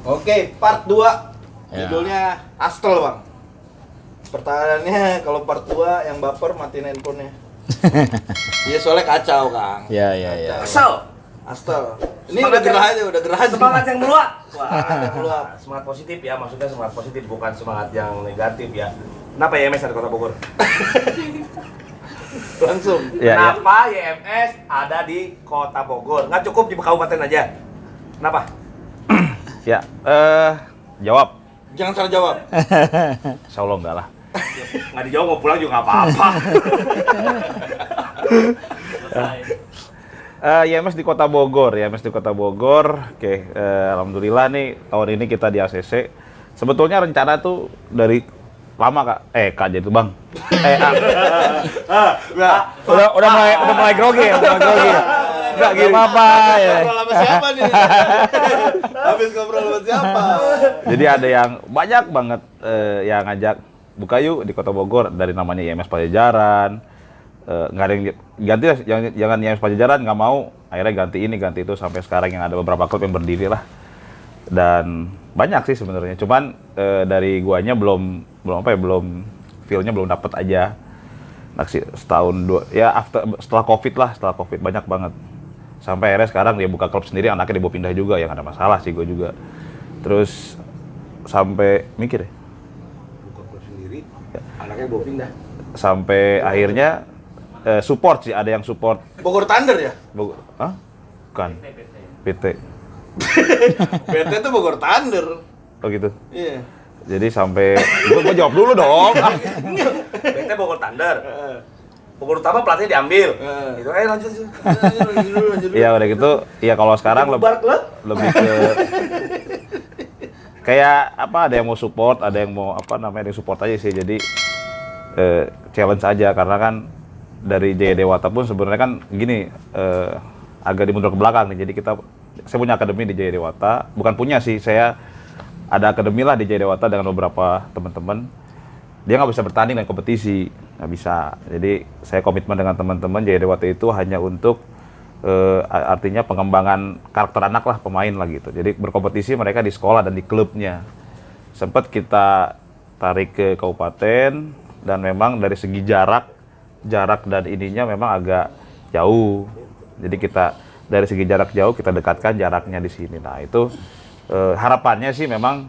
Oke, part 2. Ya. Judulnya Astel, Bang. Pertanyaannya kalau part 2 yang baper matiin handphonenya. Iya, soalnya kacau, Kang. Iya. Asal. Astel. Ini Semangat udah gerah aja, udah gerah aja. Semangat yang meluap. Yang meluap. Semangat positif ya, maksudnya semangat positif bukan semangat yang negatif ya. Kenapa YMS ada di Kota Bogor? Langsung. Ya. Kenapa YMS ada di Kota Bogor? Nggak cukup di kabupaten aja. Kenapa? Ya, jawab. Jangan salah jawab. Insya Allah enggak lah. Nggak dijawab mau pulang juga nggak apa-apa. YMS di Kota Bogor, YMS di Kota Bogor. Oke, alhamdulillah nih tahun ini kita di ACC. Sebetulnya rencana tuh dari lama Kak. Kak jadi tuh Bang. Udah mulai grogi ya, Enggak gini apa ya. Ngobrol sama siapa nih? Habis ngobrol sama siapa? Jadi ada yang banyak banget yang ngajak buka yuk di Kota Bogor dari namanya YMS Pajajaran. Nggak ada yang ganti, jangan YMS Pajajaran, nggak mau. Akhirnya ganti itu sampai sekarang yang ada beberapa klub yang berdiri lah. Dan banyak sih sebenarnya. Cuman dari guanya belum feel-nya belum dapat aja. Setahun dua ya setelah Covid banyak banget. Sampai akhirnya sekarang dia buka klub sendiri, anaknya dia bawa pindah juga, ya nggak ada masalah sih gue juga. Terus sampai mikir ya. Buka klub sendiri, anaknya bawa pindah. Sampai akhirnya support sih, ada yang support. Bogor Thunder ya? Hah? Bukan. PT. PT itu Bogor Thunder. Oh gitu. Iya. Jadi sampai gue jawab dulu dong. PT Bogor Thunder. Bogor Utama pelatihnya diambil. Gitu. Lanjut. Iya udah gitu. Iya kalau sekarang lebih ke kayak apa, ada yang mau support, ada yang mau ada yang support aja sih. Jadi challenge aja karena kan dari Jaya Dewata pun sebenarnya kan gini agak dimundur ke belakang nih. Jadi saya punya akademi di Jaya Dewata, bukan punya sih, saya ada akademi lah di Jaya Dewata dengan beberapa teman-teman. Dia nggak bisa bertanding dan kompetisi, nggak bisa. Jadi saya komitmen dengan teman-teman Jaya Dewata itu hanya untuk artinya pengembangan karakter anak lah, pemain lah gitu. Jadi berkompetisi mereka di sekolah dan di klubnya. Sempat kita tarik ke kabupaten dan memang dari segi jarak dan ininya memang agak jauh. Jadi kita dari segi jarak jauh kita dekatkan jaraknya di sini. Nah itu harapannya sih memang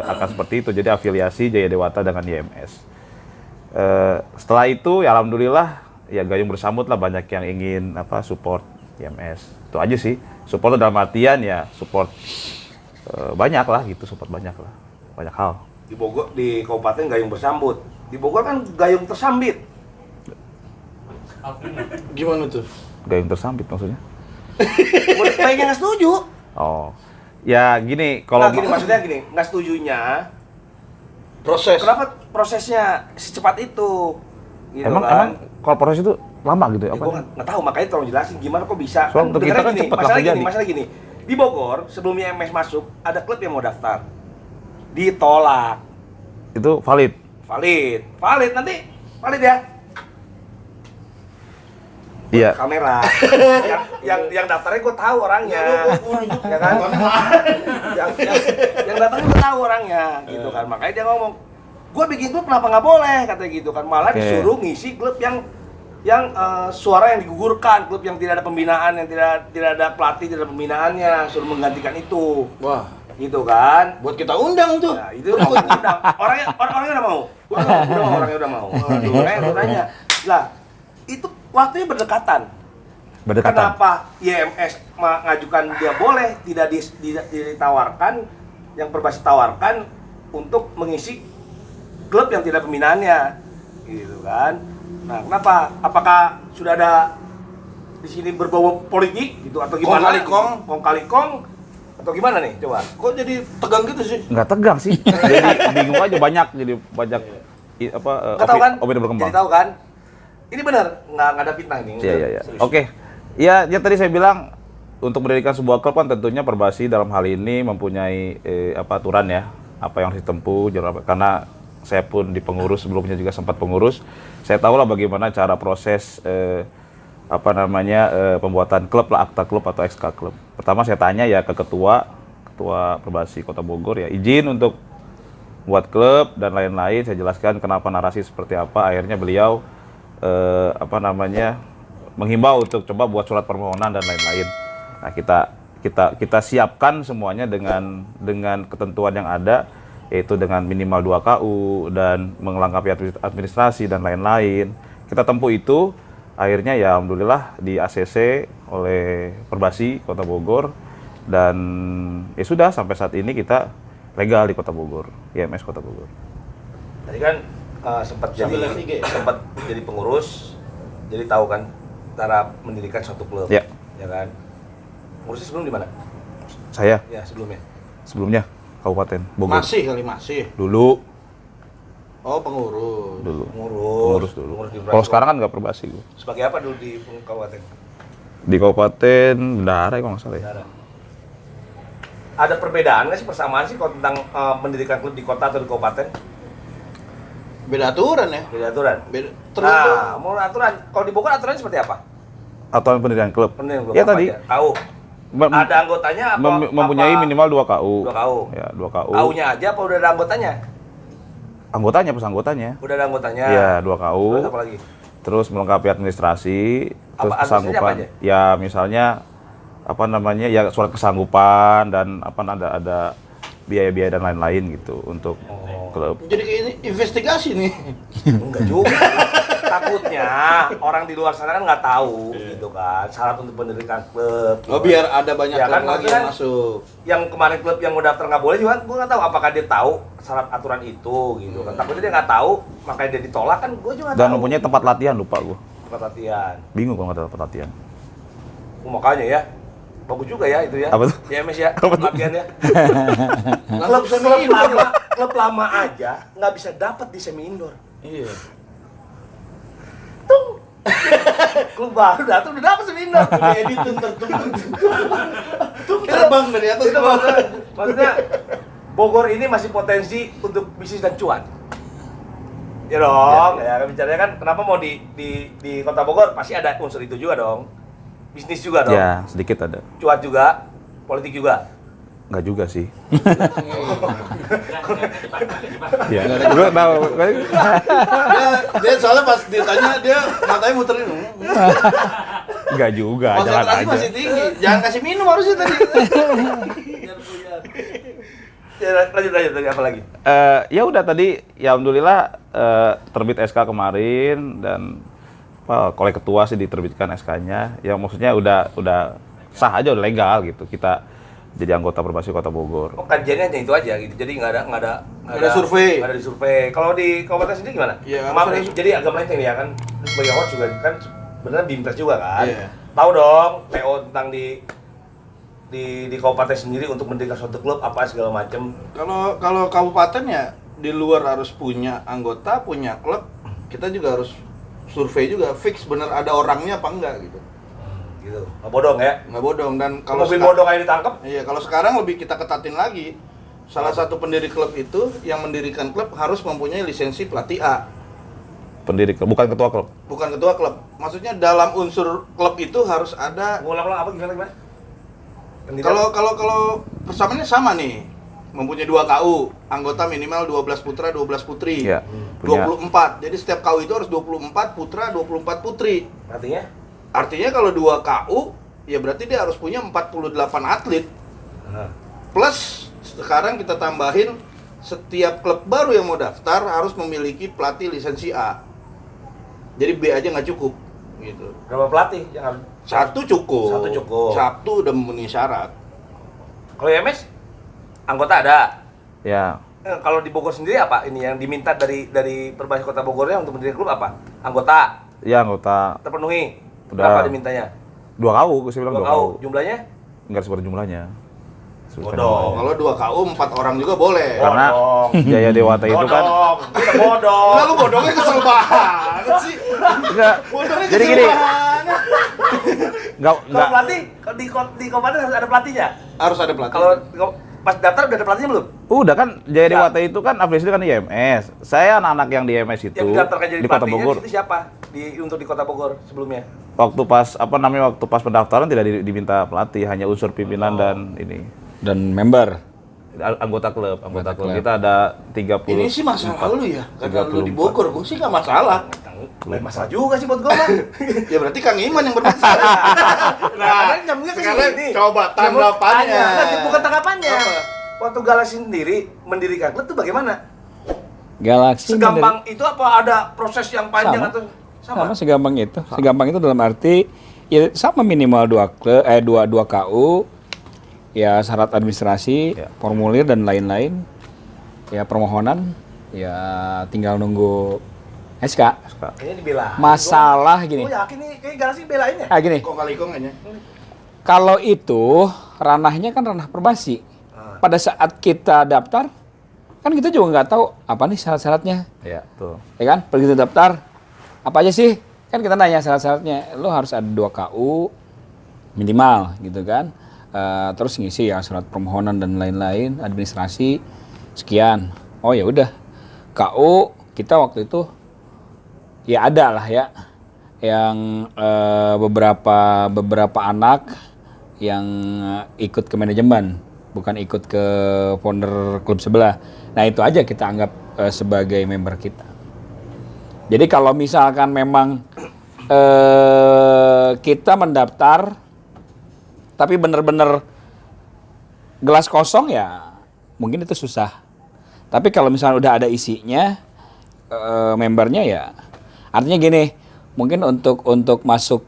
akan seperti itu. Jadi afiliasi Jaya Dewata dengan YMS. Setelah itu ya alhamdulillah ya gayung bersambut lah, banyak yang ingin support YMS. Itu aja sih. Support dalam artian ya support banyak lah gitu, support banyak lah. Banyak hal. Di Bogor, di kabupaten gayung bersambut. Di Bogor kan gayung tersambit. Gimana tuh? Gayung tersambit maksudnya? Pengen nggak setuju. Oh. Ya gini, kalau Maksudnya gini, nggak setujunya Proses. kenapa prosesnya secepat itu? Gitu emang kalau proses itu lama gitu ya, apa? gue nggak tahu, makanya tolong jelasin gimana kok bisa. Soalnya untuk kita kan Dengerin cepat lah terjadi. masalah gini. Di Bogor sebelum YMS masuk ada klub yang mau daftar, ditolak. Itu valid. Valid nanti valid ya. Iya. Kamera. yang daftarnya gue tahu orangnya. Ya kan? yang datangnya gue tahu orangnya, gitu kan. Makanya dia ngomong, gue bikin klub kenapa nggak boleh, katanya gitu kan. Malah disuruh ngisi klub yang suara yang digugurkan, klub yang tidak ada pembinaan, yang tidak ada pelatih, tidak ada pembinaannya, suruh menggantikan itu. Wah, Gitu kan. buat kita undang tuh. Nah, itu buat undang. Orangnya udah mau. Orangnya udah mau. Makanya gue tanya, lah itu waktunya berdekatan. Kenapa YMS mengajukan dia boleh, tidak ditawarkan, yang Perbasi tawarkan untuk mengisi klub yang tidak pembinaannya, gitu kan? Nah, kenapa? Apakah sudah ada di sini berbau politik, gitu atau gimana? Kong kali kong, atau gimana nih? Coba. Kok jadi tegang gitu sih? Nggak tegang sih. Jadi bingung aja, banyak Nggak tahu kan? opini berkembang. Jadi tahu kan? Ini benar, nggak ada fitnah ini. Iya. Serius. Oke. Ya tadi saya bilang untuk mendirikan sebuah klub kan tentunya Perbasi dalam hal ini mempunyai aturan ya, apa yang harus ditempuh, karena saya pun di pengurus sebelumnya juga sempat pengurus. Saya tahu lah bagaimana cara proses pembuatan klub lah, akta klub atau SK klub. Pertama saya tanya ya ke ketua Ketua Perbasi Kota Bogor ya izin untuk buat klub dan lain-lain. Saya jelaskan kenapa narasi seperti apa. Akhirnya beliau menghimbau untuk coba buat surat permohonan dan lain-lain. Nah, kita siapkan semuanya dengan ketentuan yang ada, yaitu dengan minimal 2 KU dan melengkapi administrasi dan lain-lain. Kita tempuh itu, akhirnya ya alhamdulillah di ACC oleh Perbasi Kota Bogor, dan ya sudah sampai saat ini kita legal di Kota Bogor, IMS Kota Bogor. Tadi kan sempat jadi pengurus, jadi tahu kan cara mendirikan suatu klub, ya kan? Ngurusnya sebelum di mana? Saya? Ya, sebelumnya. Sebelumnya Kabupaten Bogor. Masih. Dulu. Oh, pengurus. Dulu. Pengurus Dulu. di Kalau sekarang kan nggak Perbasi gue. Sebagai apa dulu di kabupaten? Di Kabupaten Bendahara kalau nggak salah ya. Bendahara. Ada perbedaan nggak sih, persamaan sih kalau tentang mendirikan klub di kota atau di kabupaten? Beda aturan ya. Beda aturan. Mau aturan. Kalau di Bogor aturannya seperti apa? Atau pendirian klub? Pendirian klub Ya apa tadi. aja? Tahu. Ada anggotanya apa? Mempunyai minimal 2 KU. 2 KU. Ya, 2 KU. KU-nya aja apa udah ada anggotanya? Anggotanya, plus anggotanya. Udah ada anggotanya. Ya, 2 KU. Terus apa lagi? Terus melengkapi administrasi, terus Apa administrasinya apa kesanggupan. aja? Ya, misalnya ya surat kesanggupan dan ada biaya-biaya dan lain-lain gitu untuk klub. Jadi kayak ini investigasi nih. Enggak juga. Takutnya orang di luar sana kan nggak tahu gitu kan syarat untuk mendirikan klub. Oh, biar ada banyak Ya klub kan, lagi yang masuk. Yang kemarin klub yang udah daftar nggak boleh juga, gue nggak tahu apakah dia tahu syarat aturan itu gitu kan. Takutnya dia nggak tau, makanya dia ditolak kan, gue juga nggak Dan tahu. mempunyai tempat latihan, lupa gue. Tempat latihan. Bingung kalau nggak ada tempat latihan. Makanya ya, bagus juga ya itu ya. Apa tuh? Ya MS ya, Apa tuh? latihan ya. Langsung semi indoor. Klub lama aja nggak bisa dapat di semi indoor. Iya. Klub baru datang udah dapat semi indoor. Edit terbang dari atas ke bawah. Maksudnya Bogor ini masih potensi untuk bisnis dan cuan. Ya dong, ya kan bicaranya kan kenapa mau di Kota Bogor pasti ada unsur itu juga dong. Bisnis juga dong. Ya, sedikit ada. Cuan juga, politik juga. Nggak juga sih. Ya, gue tahu. Dia soalnya pas ditanya dia matanya muterin. Nggak juga, jangan Konsentrasi aja. masih tinggi. Jangan kasih minum harusnya tadi. Ya, lanjut lagi apa lagi? Ya udah tadi, ya alhamdulillah terbit SK kemarin dan oleh ketua sih diterbitkan SK-nya. Ya maksudnya udah sah aja, udah legal gitu. Kita jadi anggota Perbasi Kota Bogor. Oh, kajiannya hanya itu aja gitu. Jadi nggak ada survei. Nggak ada disurvei. Kalau di kabupaten sendiri gimana? Iya, Maaf harus nih, ada- jadi agak melenceng nih ya kan. Lu sebagai host juga kan beneran Bimpres juga kan. Iya. Tahu dong PO tentang di kabupaten sendiri untuk mendirikan suatu klub apa segala macem. Kalau kabupaten ya di luar harus punya anggota, punya klub, kita juga harus survei juga, fix bener ada orangnya apa enggak gitu. Gitu. Nggak bodong ya. Nggak bodong. Dan kalau Mobil bodong aja ditangkap. Iya, kalau sekarang lebih kita ketatin lagi. Salah satu pendiri klub itu yang mendirikan klub harus mempunyai lisensi pelatih A, Pendiri klub, bukan ketua klub. bukan ketua klub. Maksudnya dalam unsur klub itu harus ada. Ngulang-ulang apa gimana? Kalau persamaannya sama nih. Mempunyai 2 KU, anggota minimal 12 putra, 12 putri. Iya, punya. 24. Jadi setiap KU itu harus 24 putra, 24 putri. Artinya? Artinya kalau 2 KU, ya berarti dia harus punya 48 atlet. Plus sekarang kita tambahin setiap klub baru yang mau daftar harus memiliki pelatih lisensi A. Jadi B aja nggak cukup gitu. Berapa pelatih yang harus? Satu cukup. Satu cukup. Satu udah memenuhi syarat. Kalau MS anggota ada. Ya, Kalau di Bogor sendiri apa ini yang diminta dari Perbasi Kota Bogornya untuk mendirikan klub apa? Anggota ya anggota terpenuhi. Udah. Berapa dimintanya? 2 KU, saya bilang 2 KU. Jumlahnya? Nggak seperti jumlahnya. Sebutkan Bodoh. jumlahnya. Kalau 2 KU 4 orang juga boleh. Karena Bodong. Jaya Dewata itu kan Bodong. Kita bodong. Enggak, lu bodongnya kesel banget sih. enggak. Bodongnya Jadi kesel gini, banget. Kalau enggak pelatih di kabupaten harus ada pelatihnya. Harus ada pelatih. Kalau pas daftar udah ada pelatihnya belum? udah kan Jaya Dewata itu kan afiliasi kan IMS. Saya anak-anak yang di IMS itu Yang didaftarkan jadi di Kota pelatihnya Bogor. itu siapa? Untuk di Kota Bogor sebelumnya. Waktu pas pendaftaran tidak diminta pelatih, hanya unsur pimpinan dan ini. dan member. Anggota klub kita ada 30. Ini sih masalah lu ya, karena lu di Bogor, gue sih nggak masalah. Masalah juga sih buat gue mah. Ya berarti Kang Iman yang bermasalah. Nah, nyambungnya ke sekarang sini. coba tanggapannya. Bukan tanggapannya. Apa? Waktu Galaxy sendiri mendirikan klub tuh bagaimana? Galaxy Segampang itu apa ada proses yang panjang Sama. atau sama segampang itu. Segampang itu dalam arti ya sama minimal 2 KU, ya syarat administrasi, formulir dan lain-lain. Ya permohonan, ya tinggal nunggu SK. Kayaknya dibela. Masalah gini. Gue yakin nih kayak Galaxy belain ya. Gini. Kok kali kayaknya. Kalau itu ranahnya kan ranah Perbasi. Pada saat kita daftar, kan kita juga nggak tahu apa nih syarat-syaratnya. Ya, tuh. Ya kan? Begitu daftar, apa aja sih? Kan kita nanya syarat-syaratnya. Lo harus ada 2 KU minimal gitu kan. Terus ngisi ya surat permohonan dan lain-lain, administrasi sekian. Oh ya udah. KU kita waktu itu ya ada lah ya yang beberapa anak yang ikut ke manajemen, bukan ikut ke founder klub sebelah. Nah itu aja kita anggap sebagai member kita. Jadi kalau misalkan memang kita mendaftar tapi bener-bener gelas kosong ya mungkin itu susah. Tapi kalau misalnya udah ada isinya membernya ya artinya gini, mungkin untuk masuk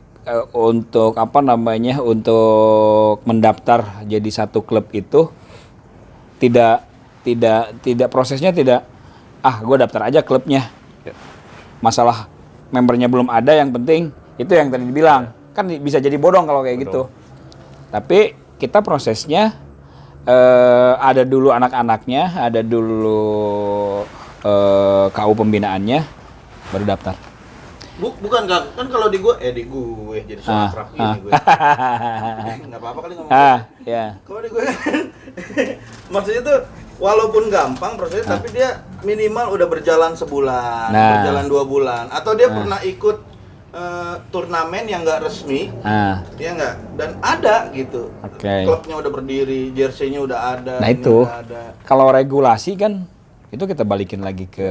untuk untuk mendaftar jadi satu klub itu tidak prosesnya tidak gue daftar aja klubnya. Masalah membernya belum ada, yang penting itu yang tadi dibilang. Kan bisa jadi bodong kalau kayak gitu. Tapi kita prosesnya ada dulu anak-anaknya, ada dulu KU pembinaannya, baru daftar. Bukan kan kalau di gue jadi akrab gini gue. Nggak apa-apa kali ngomong. Ya. Kalau di gue maksudnya tuh walaupun gampang prosesnya tapi dia minimal udah berjalan sebulan, berjalan 2 bulan, atau dia pernah ikut turnamen yang nggak resmi, ya nggak, dan ada gitu. Klubnya udah berdiri, jersey-nya udah ada. Nah itu, kalau regulasi kan itu kita balikin lagi ke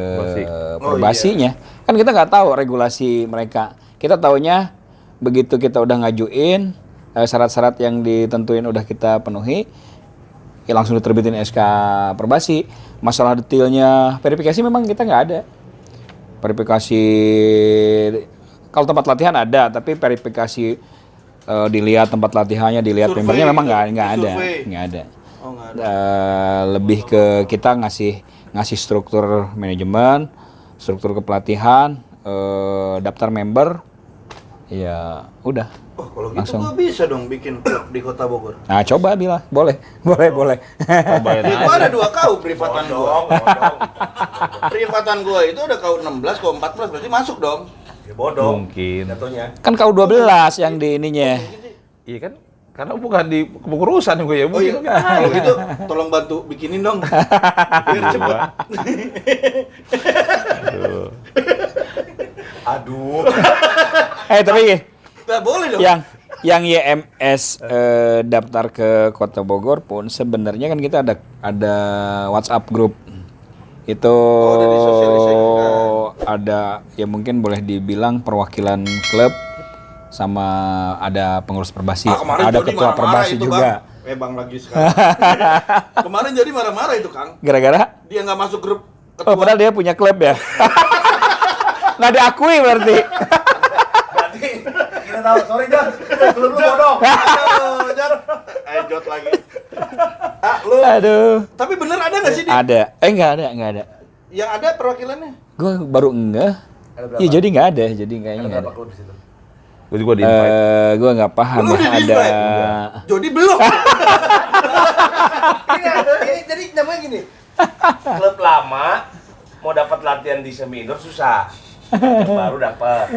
Perbasinya. Kan kita nggak tahu regulasi mereka. Kita taunya begitu kita udah ngajuin syarat-syarat yang ditentuin udah kita penuhi, ya langsung diterbitin SK Perbasi. Masalah detailnya verifikasi memang kita nggak ada. Verifikasi kalau tempat latihan ada, tapi verifikasi dilihat tempat latihannya, dilihat membernya memang nggak ada. Oh, lebih ke kita ngasih struktur manajemen, struktur kepelatihan, daftar member, ya udah. Oh, kalau gitu langsung. gua bisa dong bikin klub di Kota Bogor. Nah, coba Bila, boleh. Gua ada 2 KU privatan gua. Privatan gua itu ada KU 16, KU 14, berarti masuk dong. Ya bodong. Mungkin. Jatuhnya. Kan KU 12 yang di ininya. Iya kan? Karena bukan di kepengurusan gue ya. Oh iya, kalau gitu tolong bantu bikinin dong. Biar cepet. Aduh. Tapi Nggak boleh dong. yang YMS daftar ke Kota Bogor pun sebenarnya kan kita ada WhatsApp group. Itu ada ya mungkin boleh dibilang perwakilan klub sama ada pengurus Perbasi, ada ketua Perbasi juga. Bang lagi sekarang. Kemarin jadi marah-marah itu, Kang. Gara-gara Dia nggak masuk grup ketua. oh padahal dia punya klub ya. Nggak diakui berarti. Berarti kita tahu, sorry Jon, belum lu bodong. Aduh, Jar. Jot lagi. Lu. Aduh. Tapi bener ada nggak sih dia? Ada. Nggak ada. Yang ada perwakilannya? Gue baru enggak. Iya jadi nggak ada, jadi kayaknya nggak ada. Klub di situ. Gue juga di-invite. Gue nggak paham Lu ya di-invite? ada. Jody belum. Ini jadi namanya gini. Klub lama mau dapat latihan di semi-indoor susah. Baru dapat.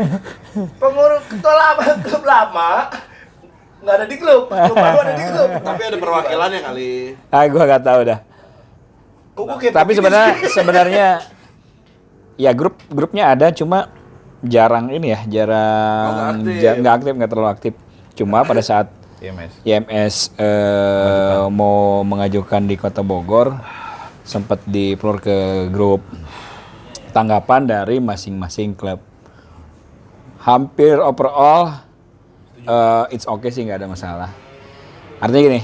Pengurus ketua lama klub lama nggak ada di klub baru ada di klub. Tapi ada perwakilannya kali. Gue nggak tahu dah. Tapi sebenarnya ya grupnya ada, cuma jarang ini ya, jarang nggak aktif, nggak terlalu aktif. Cuma pada saat IMS mau mengajukan di Kota Bogor, sempat di-upload ke grup. Tanggapan dari masing-masing klub. Hampir overall it's okay sih, nggak ada masalah. Artinya gini,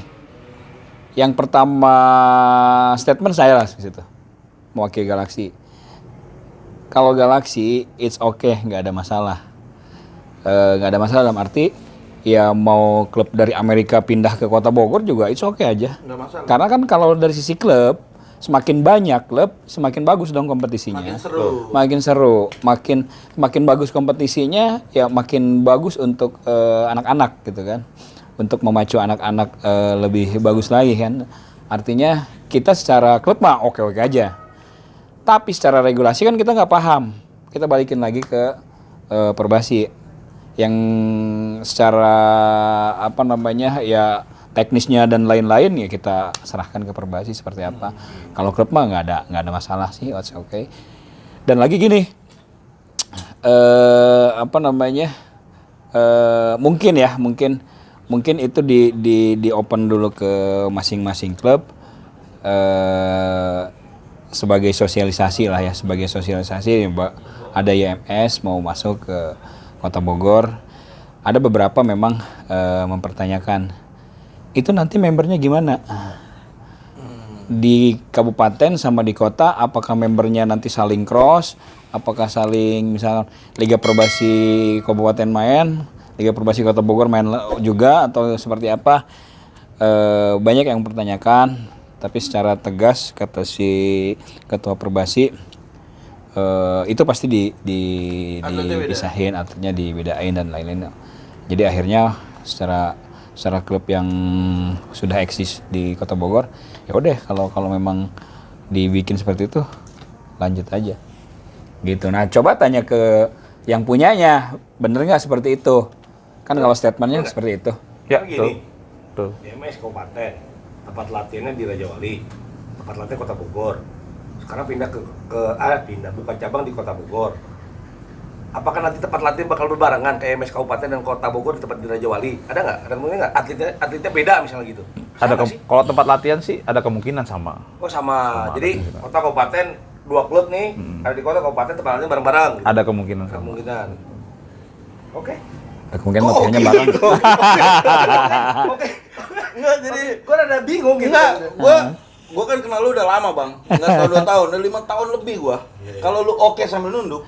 yang pertama statement saya lah di situ, mewakili Galaxy. Kalau Galaxy it's okay, nggak ada masalah. Nggak ada masalah dalam arti ya mau klub dari Amerika pindah ke Kota Bogor juga it's okay aja. Nggak masalah. Karena kan kalau dari sisi klub, semakin banyak klub, semakin bagus dong kompetisinya. Makin seru. Makin bagus kompetisinya, ya makin bagus untuk anak-anak gitu kan. Untuk memacu anak-anak lebih bagus lagi kan. Artinya kita secara klub mah oke-oke aja. Tapi secara regulasi kan kita nggak paham. Kita balikin lagi ke Perbasi. Yang secara apa namanya ya teknisnya dan lain-lain ya kita serahkan ke Perbasi seperti apa. Kalau klub mah nggak ada masalah sih, oke. Okay. Dan lagi gini, apa namanya, mungkin itu di open dulu ke masing-masing klub sebagai sosialisasi lah ya, sebagai sosialisasi. Ada IMS mau masuk ke Kota Bogor, ada beberapa memang mempertanyakan. Itu nanti membernya gimana? Di kabupaten sama di kota, apakah membernya nanti saling cross? Apakah saling misalnya Liga Perbasi Kabupaten main, Liga Perbasi Kota Bogor main juga atau seperti apa? Banyak yang mempertanyakan, tapi secara tegas kata si Ketua Perbasi itu pasti dipisahin, artinya dibedain dan lain-lain. Jadi akhirnya secara klub yang sudah eksis di Kota Bogor, ya udah kalau memang dibikin seperti itu lanjut aja gitu. Nah coba tanya ke yang punyanya, bener nggak seperti itu kan? Kalau statementnya seperti itu Ya, gini, tuh. IMS Kabupaten, tempat latihannya di Raja Wali, tempat latihan Kota Bogor. Sekarang pindah pindah bukan cabang di Kota Bogor. Apakah nanti tempat latihan bakal berbarengan kayak MS Kabupaten dan Kota Bogor di tempat di Raja Wali? Ada nggak? Ada mungkin nggak? Atletnya beda misalnya gitu? Kalau tempat latihan sih ada kemungkinan sama. Oh sama. Jadi Kota Kabupaten 2 klub nih, ada di Kota Kabupaten tempat latihan bareng-bareng. Gitu. Ada kemungkinan sama. Kemungkinan. Oke. Kemungkinan latihannya bareng. Oke. Enggak, jadi gua rada bingung gitu. Enggak, gua kan kenal lu udah lama, Bang. Enggak tahun 2 tahun, udah 5 tahun lebih gua. Kalau lu oke sambil nunduk,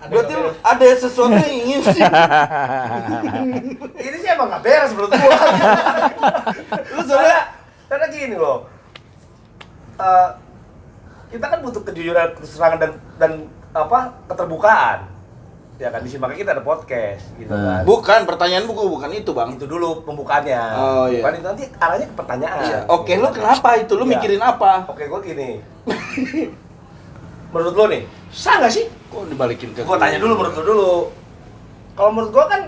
berarti ada sesuatu yang ingin sih. Ini sih emang gak beres menurut gua. Lu soalnya karena gini loh. Kita kan butuh kejujuran, keterangan dan apa? Keterbukaan. Ya kan di sini makanya kita ada podcast gitu kan. Bukan, pertanyaan bukan itu, Bang. Itu dulu pembukaannya. Oh iya. Bukan itu, nanti arahnya ke pertanyaan. Iya. Oke, lu kenapa itu? Lu mikirin apa? Oke, gua gini. Menurut lo nih, sah nggak sih? Kok dibalikin ke Gua tanya dulu menurut lo dulu. Kalau menurut gua kan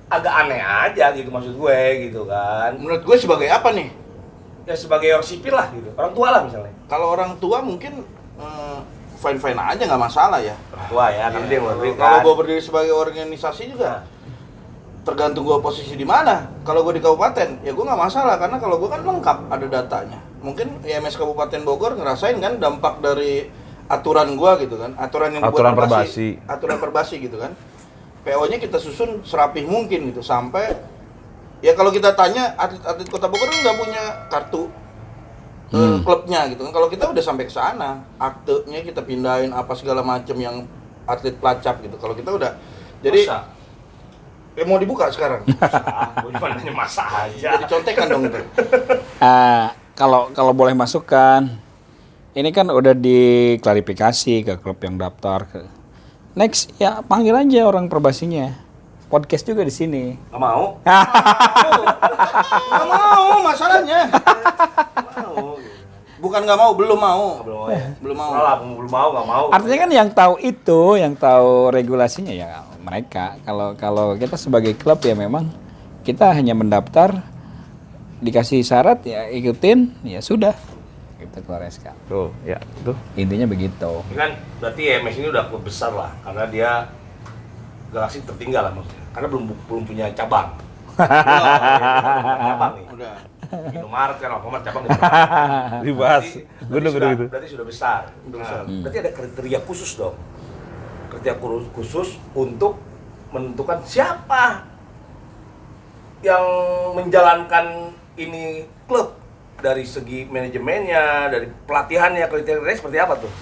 agak aneh aja gitu maksud gue gitu kan. Menurut gue sebagai apa nih? Ya sebagai orang sipil lah gitu, orang tua lah misalnya. Kalau orang tua mungkin fine-fine aja, nggak masalah ya. Orang tua ya, kan dia berdiri kan. Kalau gue berdiri sebagai organisasi juga tergantung gue posisi di mana. Kalau gue di kabupaten, ya gue nggak masalah karena kalau gue kan lengkap ada datanya. Mungkin IMS Kabupaten Bogor ngerasain kan dampak dari aturan gue gitu kan, aturan yang dibuat Perbasi. Aturan Perbasi gitu kan. PO-nya kita susun serapih mungkin gitu sampai ya kalau kita tanya atlet Kota Bogor kan nggak punya kartu klubnya gitu kan. Kalau kita udah sampai ke sana, aktenya kita pindahin apa segala macam yang atlet pelacap gitu. Kalau kita udah jadi mau dibuka sekarang. Gue cuma nanya masa aja. Jadi contekan dong itu. Kalau boleh masukkan, ini kan udah diklarifikasi ke klub yang daftar. Next ya panggil aja orang Perbasinya. Podcast juga di sini. Gak mau? Nggak mau masalahnya. Bukan nggak mau, belum mau. Belum mau. Salah, belum mau, nggak mau. Artinya kan yang tahu itu, yang tahu regulasinya ya mereka. Kalau kita sebagai klub ya memang kita hanya mendaftar, dikasih syarat ya ikutin, ya sudah. Kita keluar SK. Tuh, ya, tuh. Intinya begitu. Ini kan berarti IMS ini udah besar lah, karena dia Galaxy tertinggal lah maksudnya. Karena belum punya cabang. Cabang nih. Udah. Indomaret kan, Alfamart cabang Dibahas. Gedung-gedung itu. Berarti sudah besar. Udah besar. Berarti ada kriteria khusus dong. Kriteria khusus untuk menentukan siapa yang menjalankan ini klub dari segi manajemennya, dari pelatihannya, kriteria seperti apa tuh?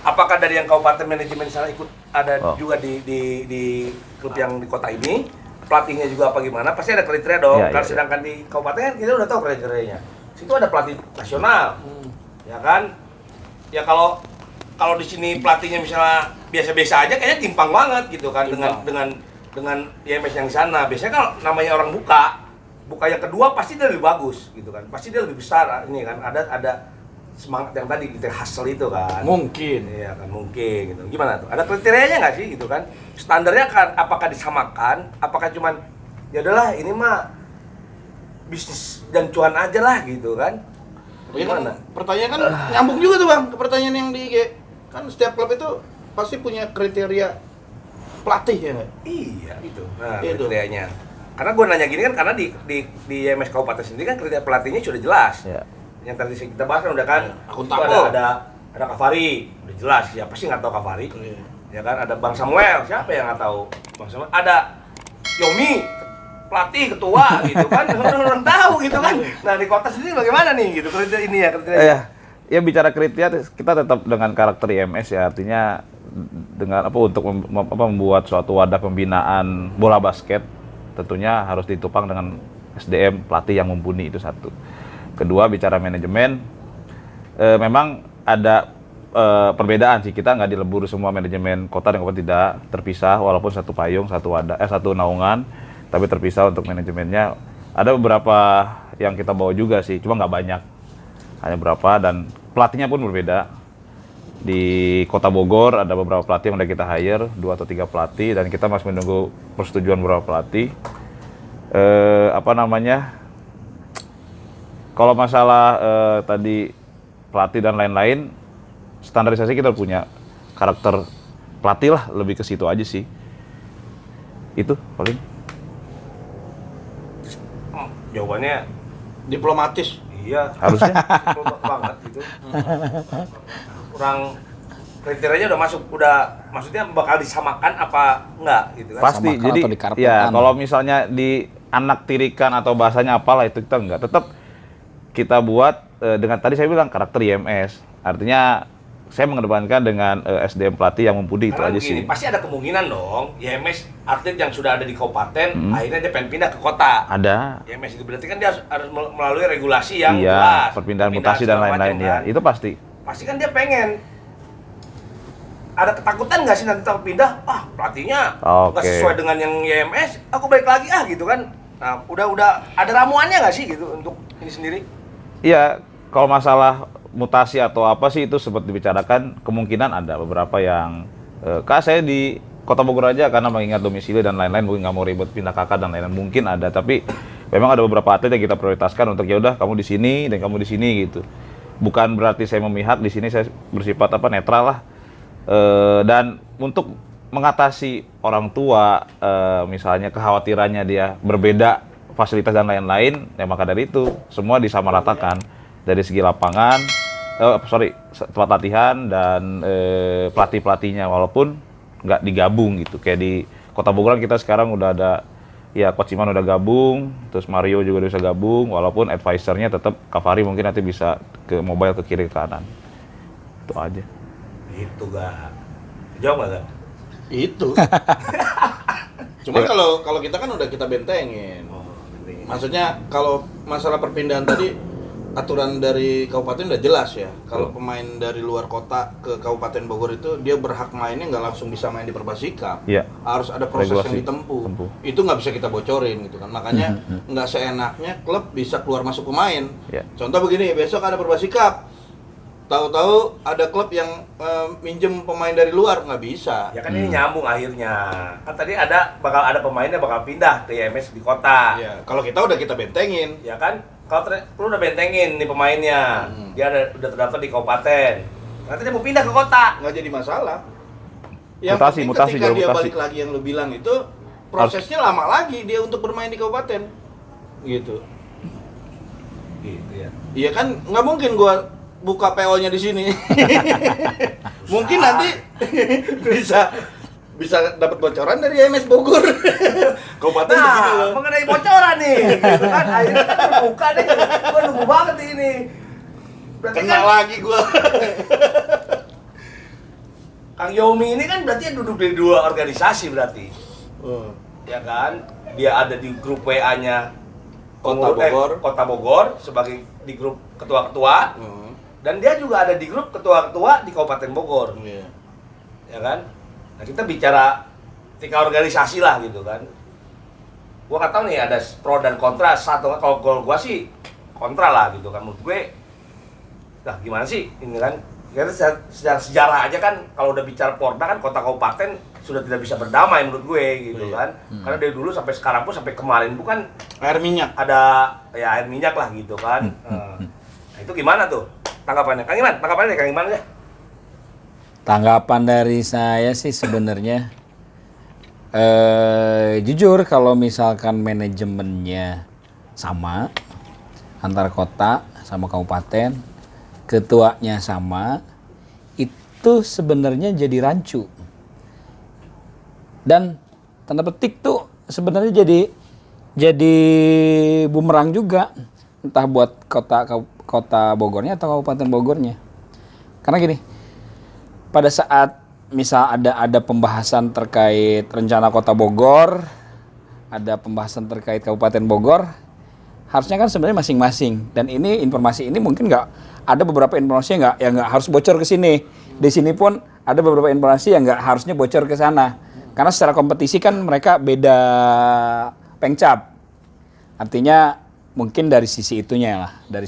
Apakah dari yang kabupaten manajemen sana ikut ada juga di klub yang di kota ini? Pelatihnya juga apa gimana? Pasti ada kriteria dong. Kalau sedangkan di kabupaten kan kita udah tahu kriterianya. Situ ada pelatih nasional, ya kan? Ya kalau di sini pelatihnya misalnya biasa-biasa aja, kayaknya timpang banget gitu kan dengan IMS yang di sana. Biasanya kalau namanya orang buka yang kedua pasti dia lebih bagus gitu kan. Pasti dia lebih besar ini kan. Ada semangat yang tadi kita hustle itu kan. Mungkin. Iya kan, mungkin gitu. Gimana tuh? Ada kriterianya nggak sih gitu kan? Standarnya kan apakah disamakan? Apakah cuman ya udahlah ini mah bisnis dan cuan aja lah gitu kan? Ya kan, Gimana? pertanyaan kan nyambung juga tuh Bang ke pertanyaan yang di IG. Kan setiap klub itu pasti punya kriteria pelatih ya nggak? Iya itu. Nah, Itu. kriterianya. Karena gue nanya gini kan karena di IMS Kabupaten sendiri kan kriteria pelatihnya sudah jelas. Ya. Yang tadi kita bahas kan udah kan. Akuntabel. Itu ada Kavari, udah jelas. Siapa sih nggak tahu Kavari? Iya. Ya kan ada Bang Samuel, siapa yang nggak tahu? Bang Samuel. Ada Yomi, pelatih, ketua gitu kan. Orang tahu gitu kan. Nah, di kota sendiri bagaimana nih gitu kriteria ini ya kriteria. Ya bicara kriteria kita tetap dengan karakter IMS ya, artinya dengan untuk membuat suatu wadah pembinaan bola basket tentunya harus ditopang dengan SDM pelatih yang mumpuni, itu satu. Kedua, bicara manajemen, memang ada perbedaan sih, kita nggak dilebur semua manajemen kota dan kabupaten, tidak terpisah walaupun satu payung, satu naungan, tapi terpisah untuk manajemennya. Ada beberapa yang kita bawa juga sih, cuma nggak banyak, hanya berapa, dan pelatihnya pun berbeda. Di Kota Bogor ada beberapa pelatih yang udah kita hire, 2 atau 3 pelatih, dan kita masih menunggu persetujuan beberapa pelatih. Kalau masalah tadi pelatih dan lain-lain, standarisasi kita punya karakter pelatih lah, lebih ke situ aja sih. Itu paling. Jawabannya Diplomatis. iya. Harusnya. Banget gitu. Kurang kriterianya udah masuk, maksudnya bakal disamakan apa enggak gitu kan? Pasti. Samakan Jadi atau dikarakterkan. ya kalau misalnya di anak tirikan atau bahasanya apalah itu kita enggak, tetap kita buat dengan tadi saya bilang karakter IMS. Artinya saya mengedepankan dengan SDM pelatih yang mumpuni, itu Karena aja begini, sih. pasti ada kemungkinan dong IMS atlet yang sudah ada di kabupaten akhirnya dia pengen pindah ke kota. Ada. IMS itu berarti kan dia harus melalui regulasi yang Iya, jelas. perpindahan mutasi dan segala lain-lain macam, ya. kan. Itu pasti. Pasti kan dia pengen. Ada ketakutan nggak sih nanti kalau pindah? Pelatihnya nggak Oke. sesuai dengan yang IMS, aku balik lagi gitu kan. Nah, udah ada ramuannya nggak sih gitu untuk ini sendiri? Iya, kalau masalah mutasi atau apa sih itu sempat dibicarakan, kemungkinan ada beberapa yang saya di Kota Bogor aja karena mengingat domisili dan lain-lain, mungkin nggak mau ribet pindah kakak dan lain-lain, mungkin ada, tapi memang ada beberapa atlet yang kita prioritaskan untuk ya udah kamu di sini dan kamu di sini gitu. Bukan berarti saya memihak, di sini saya bersifat netral lah. Dan untuk mengatasi orang tua, misalnya kekhawatirannya dia berbeda fasilitas dan lain-lain, ya maka dari itu semua disamaratakan dari segi lapangan, tempat latihan dan pelatih-pelatihnya, walaupun nggak digabung gitu. Kayak di Kota Bogor kita sekarang udah ada, ya Coach Iman udah gabung, terus Mario juga udah bisa gabung, walaupun advisernya tetap Kavari, mungkin nanti bisa ke mobile, ke kiri, ke kanan. Itu aja. Itu gak jawab nggak? Itu. Cuman kalau kita kan udah kita bentengin. Maksudnya kalau masalah perpindahan tadi, aturan dari kabupaten udah jelas ya. Kalau pemain dari luar kota ke Kabupaten Bogor itu dia berhak mainnya nggak langsung bisa main di Perbasikap. Iya. Harus ada proses Regulasi. yang ditempuh. Itu nggak bisa kita bocorin gitu kan. Makanya nggak seenaknya klub bisa keluar masuk pemain. Iya. Contoh begini, besok ada Perbasikap. Tahu-tahu ada klub yang minjem pemain dari luar, nggak bisa. Ya kan ini nyambung akhirnya. Kan tadi bakal ada pemainnya bakal pindah ke IMS di kota. Ya, kalau kita udah kita bentengin. Ya kan? Kalau lu udah bentengin nih pemainnya, dia udah terdaftar di kabupaten. Nanti dia mau pindah ke kota. Nggak jadi masalah. Yang Mutasi, penting mutasi, ketika jalur dia mutasi. balik lagi yang lu bilang itu, prosesnya lama lagi dia untuk bermain di kabupaten. Gitu. Gitu ya. Iya kan nggak mungkin gua buka PO-nya di sini. Mungkin nanti bisa dapat bocoran dari MS Bogor. Kabupaten begini loh. Mengenai bocoran nih, gitu kan? Akhirnya kan terbuka nih. Gua nunggu banget ini. Berarti Kena kan lagi gua. Kang Yomi ini kan berarti duduk di 2 organisasi berarti. Ya kan? Dia ada di grup WA-nya Kota Bogor sebagai di grup ketua-ketua. Dan dia juga ada di grup ketua-ketua di Kabupaten Bogor. Iya. Ya kan? Nah, kita bicara tingkat organisasi lah gitu kan. Gua nggak tahu nih ada pro dan kontra. Kalau gua sih kontra lah gitu kan. Menurut gue, nah gimana sih ini kan? Karena secara sejarah aja kan kalau udah bicara Porda kan kota kabupaten sudah tidak bisa berdamai menurut gue gitu kan. Karena dari dulu sampai sekarang pun sampai kemarin bukan Air minyak. ada ya air minyak lah gitu kan. Nah, itu gimana tuh tanggapannya? Kang Iman, tanggapannya Kang Iman ya? Tanggapan dari saya sih sebenarnya jujur kalau misalkan manajemennya sama antara kota sama kabupaten, ketuanya sama, itu sebenarnya jadi rancu. Dan tanda petik tuh sebenarnya jadi bumerang juga, entah buat kota Bogornya atau kabupaten Bogornya. Karena gini, pada saat misal ada pembahasan terkait rencana kota Bogor, ada pembahasan terkait kabupaten Bogor, harusnya kan sebenarnya masing-masing. Dan ini informasi ini mungkin ada beberapa informasi yang nggak harus bocor ke sini. Di sini pun ada beberapa informasi yang nggak harusnya bocor ke sana. Karena secara kompetisi kan mereka beda pengcap. Artinya mungkin dari sisi itunya lah, dari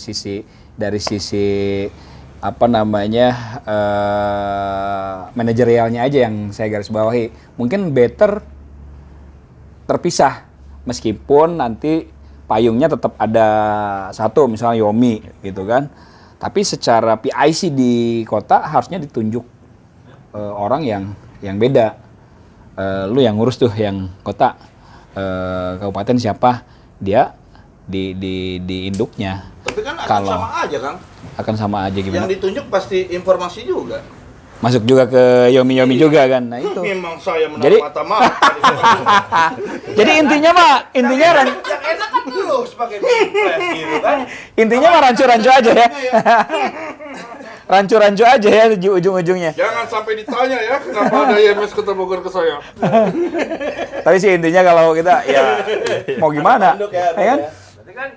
sisi apa namanya manajerialnya aja yang saya garis bawahi. Mungkin better terpisah meskipun nanti payungnya tetap ada satu, misalnya Yomi gitu kan. Tapi secara PIC di kota harusnya ditunjuk orang yang beda. Lu yang ngurus tuh yang kota, kabupaten siapa, dia di induknya. Tapi kan akan Kalau- sama aja, Kang. Akan sama aja gimana? Yang ditunjuk pasti informasi juga. Masuk juga ke Yomi juga kan. Nah itu. Memang saya Jadi- mendapat mata-mata. Jadi intinya Yang enak kan lu sebagai pilpres gitu kan. intinya mah rancu-rancu aja ya. Rancu-rancu aja ya di ujung-ujungnya. Jangan sampai ditanya ya kenapa ada IMS Kota Bogor ke saya. Tapi sih intinya kalau kita ya mau gimana, Tunduk ya kan? Berarti kan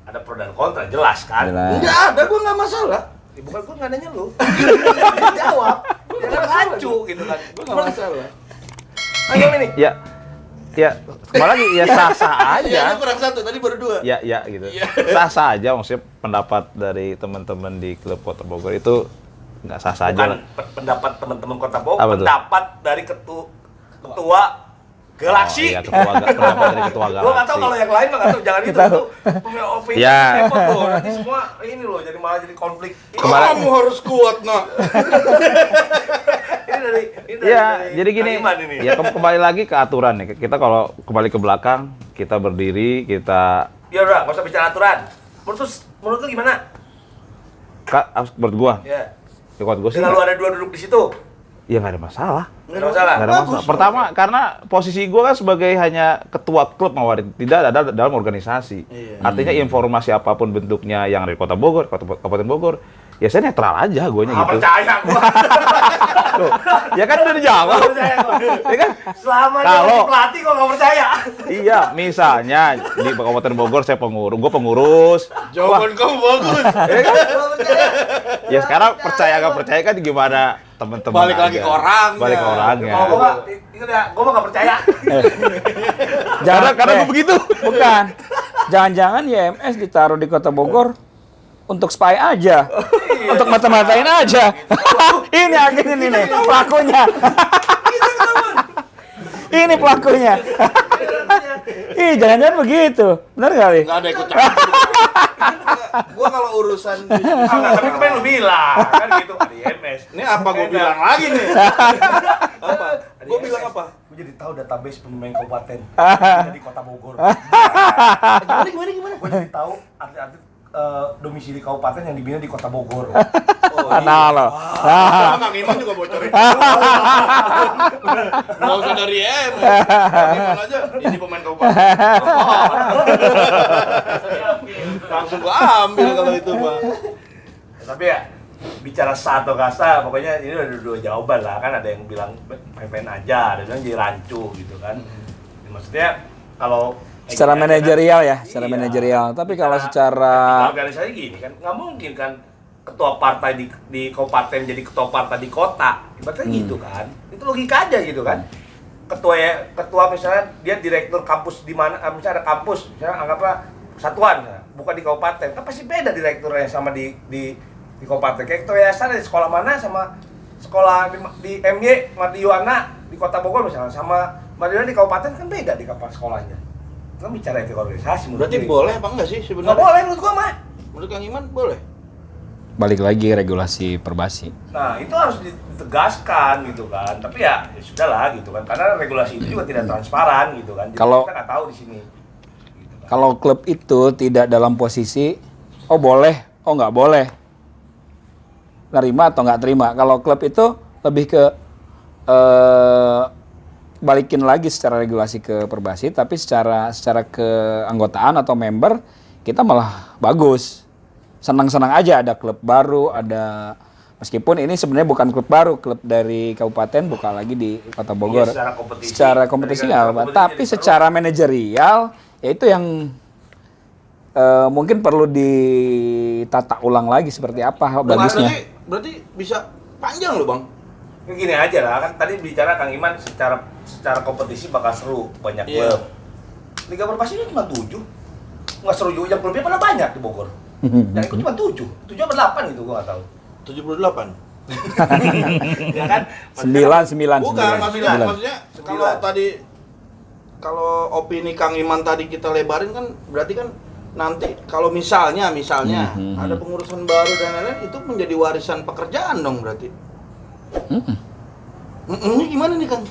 ada pro dan kontra jelas kan. Jelas. Enggak ada, gua nggak masalah. Ya, bukan gua nggak nanya lu. Jawab. Ya kan rancu gitu kan. Gua nggak masalah. Ayo ini. Ya, kembali lagi ya sah-sah Iya, aja. kurang satu, tadi baru 2. Ya gitu. Sah-sah aja, maksudnya pendapat dari teman-teman di klub Kota Bogor itu nggak sah-sah aja. Bukan pendapat teman-teman Kota Bogor, Apa tuh? pendapat dari ketua Galaksi. Oh, iya, pendapat dari ketua Galaksi. Gua nggak tahu kalau yang lain mah nggak tahu, jangan itu tuh punya opini Ya. repot tuh. Nanti semua ini loh jadi malah jadi konflik. Kembali- Kamu harus kuat, nak. Ini dari Iya, jadi gini, Kang Iman ini. ya kembali lagi ke aturan nih. Kita kalau kembali ke belakang, kita berdiri, kita Ya udah, nggak usah bicara aturan. Menurut lu gimana? menurut gua, Ya. ya kuat gua sih, Dengan lu ada 2 duduk di situ. ya nggak ada masalah. Nggak ada masalah. Nggak ada masalah. Pertama, karena posisi gua kan sebagai hanya ketua klub Mawarid, tidak ada dalam organisasi. Iya. Artinya informasi apapun bentuknya yang dari Kota Bogor, Kabupaten Bogor, ya saya netral aja guanya Ah, gitu. percaya gua. Loh, ya kan udah dijawab. Percaya gua. Ya kan? Selama dia Kalau- jadi pelatih gua nggak percaya. Iya, misalnya di Kabupaten Bogor saya gua pengurus. Jawaban kamu bagus. Ya kan? Ya sekarang percaya nggak percaya kan gimana teman-teman Balik lagi aja. ke orangnya. Balik ke orangnya. Kalau gua nggak, ingat ya, gua mah nggak percaya. Karena gua begitu. Bukan. Jangan-jangan YMS ditaruh di Kota Bogor untuk spy aja. Untuk mata-matain aja. Ini akhirnya ini nih pelakunya. Ini pelakunya. Ih, jangan-jangan begitu. Benar kali? Nggak ada ikut campur. Gua kalau urusan Tapi kemarin lu bilang kan gitu ada IMS. ini apa gua bilang lagi nih? Apa? Gua bilang apa? jadi tahu database pemain kabupaten di Kota Bogor. Gimana? Gue jadi tahu atlet-atlet domisili kabupaten yang dibina di Kota Bogor. Oh, Nah loh. Nah, Kang Iman juga bocorin. Nggak usah dari Kang Iman aja, ini pemain kabupaten. Langsung gua ambil kalau itu, Pak. Tapi ya, bicara sah atau nggak sah, pokoknya ini udah dua jawaban lah. Kan ada yang bilang main-main aja, ada yang bilang jadi rancu gitu kan. Maksudnya, kalau Secara manajerial ya, secara iya. manajerial. Tapi kalau Kita- secara organisasi gini kan, nggak mungkin kan ketua partai di kabupaten jadi ketua partai di kota, ibaratnya gitu kan. Itu logika aja gitu kan. Ketua misalnya dia direktur kampus di mana, misalnya ada kampus, misalnya anggaplah satuan, bukan di kabupaten, kan pasti beda direkturnya sama di kabupaten. Kayak ketua yayasan di sekolah mana sama sekolah di MY Madiwana di Kota Bogor misalnya, sama Madiwana di kabupaten kan beda di kapal sekolahnya. Kan bicara etik organisasi menurut Berarti gue. boleh apa enggak sih Nggak sebenarnya? boleh menurut gua mah. Menurut Kang Iman boleh. balik lagi regulasi perbasi. Nah, itu harus ditegaskan gitu kan. Tapi ya sudahlah gitu kan. Karena regulasi itu juga tidak transparan gitu kan. Jadi Kalau- kita nggak tahu di sini. Gitu kan. Kalau klub itu tidak dalam posisi oh boleh, oh nggak boleh, nerima atau nggak terima. Kalau klub itu lebih ke balikin lagi secara regulasi ke perbasi, tapi secara keanggotaan atau member kita malah bagus, senang-senang aja ada klub baru, ada meskipun ini sebenarnya bukan klub baru, klub dari kabupaten buka lagi di Kota Bogor. Iya, secara kompetisi. Secara kompetisi nggak apa, Kompetisi tapi jadi secara manajerial ya itu yang mungkin perlu ditata ulang lagi seperti apa bagusnya. Berarti bisa panjang loh, Bang. Ini gini aja lah, kan tadi bicara Kang Iman secara kompetisi bakal seru, banyak Iya. klub. Liga Perbasi ini cuma 7. Nggak seru juga, yang klubnya pada banyak di Bogor. Yang ikut cuma 7 apa 8 gitu, gua nggak tahu. 78. Ya kan? Sembilan. Bukan, maksudnya kalau Sembilan. tadi kalau opini Kang Iman tadi kita lebarin kan berarti kan nanti kalau misalnya ada pengurusan baru dan lain-lain itu menjadi warisan pekerjaan dong berarti. Ini gimana nih Kang?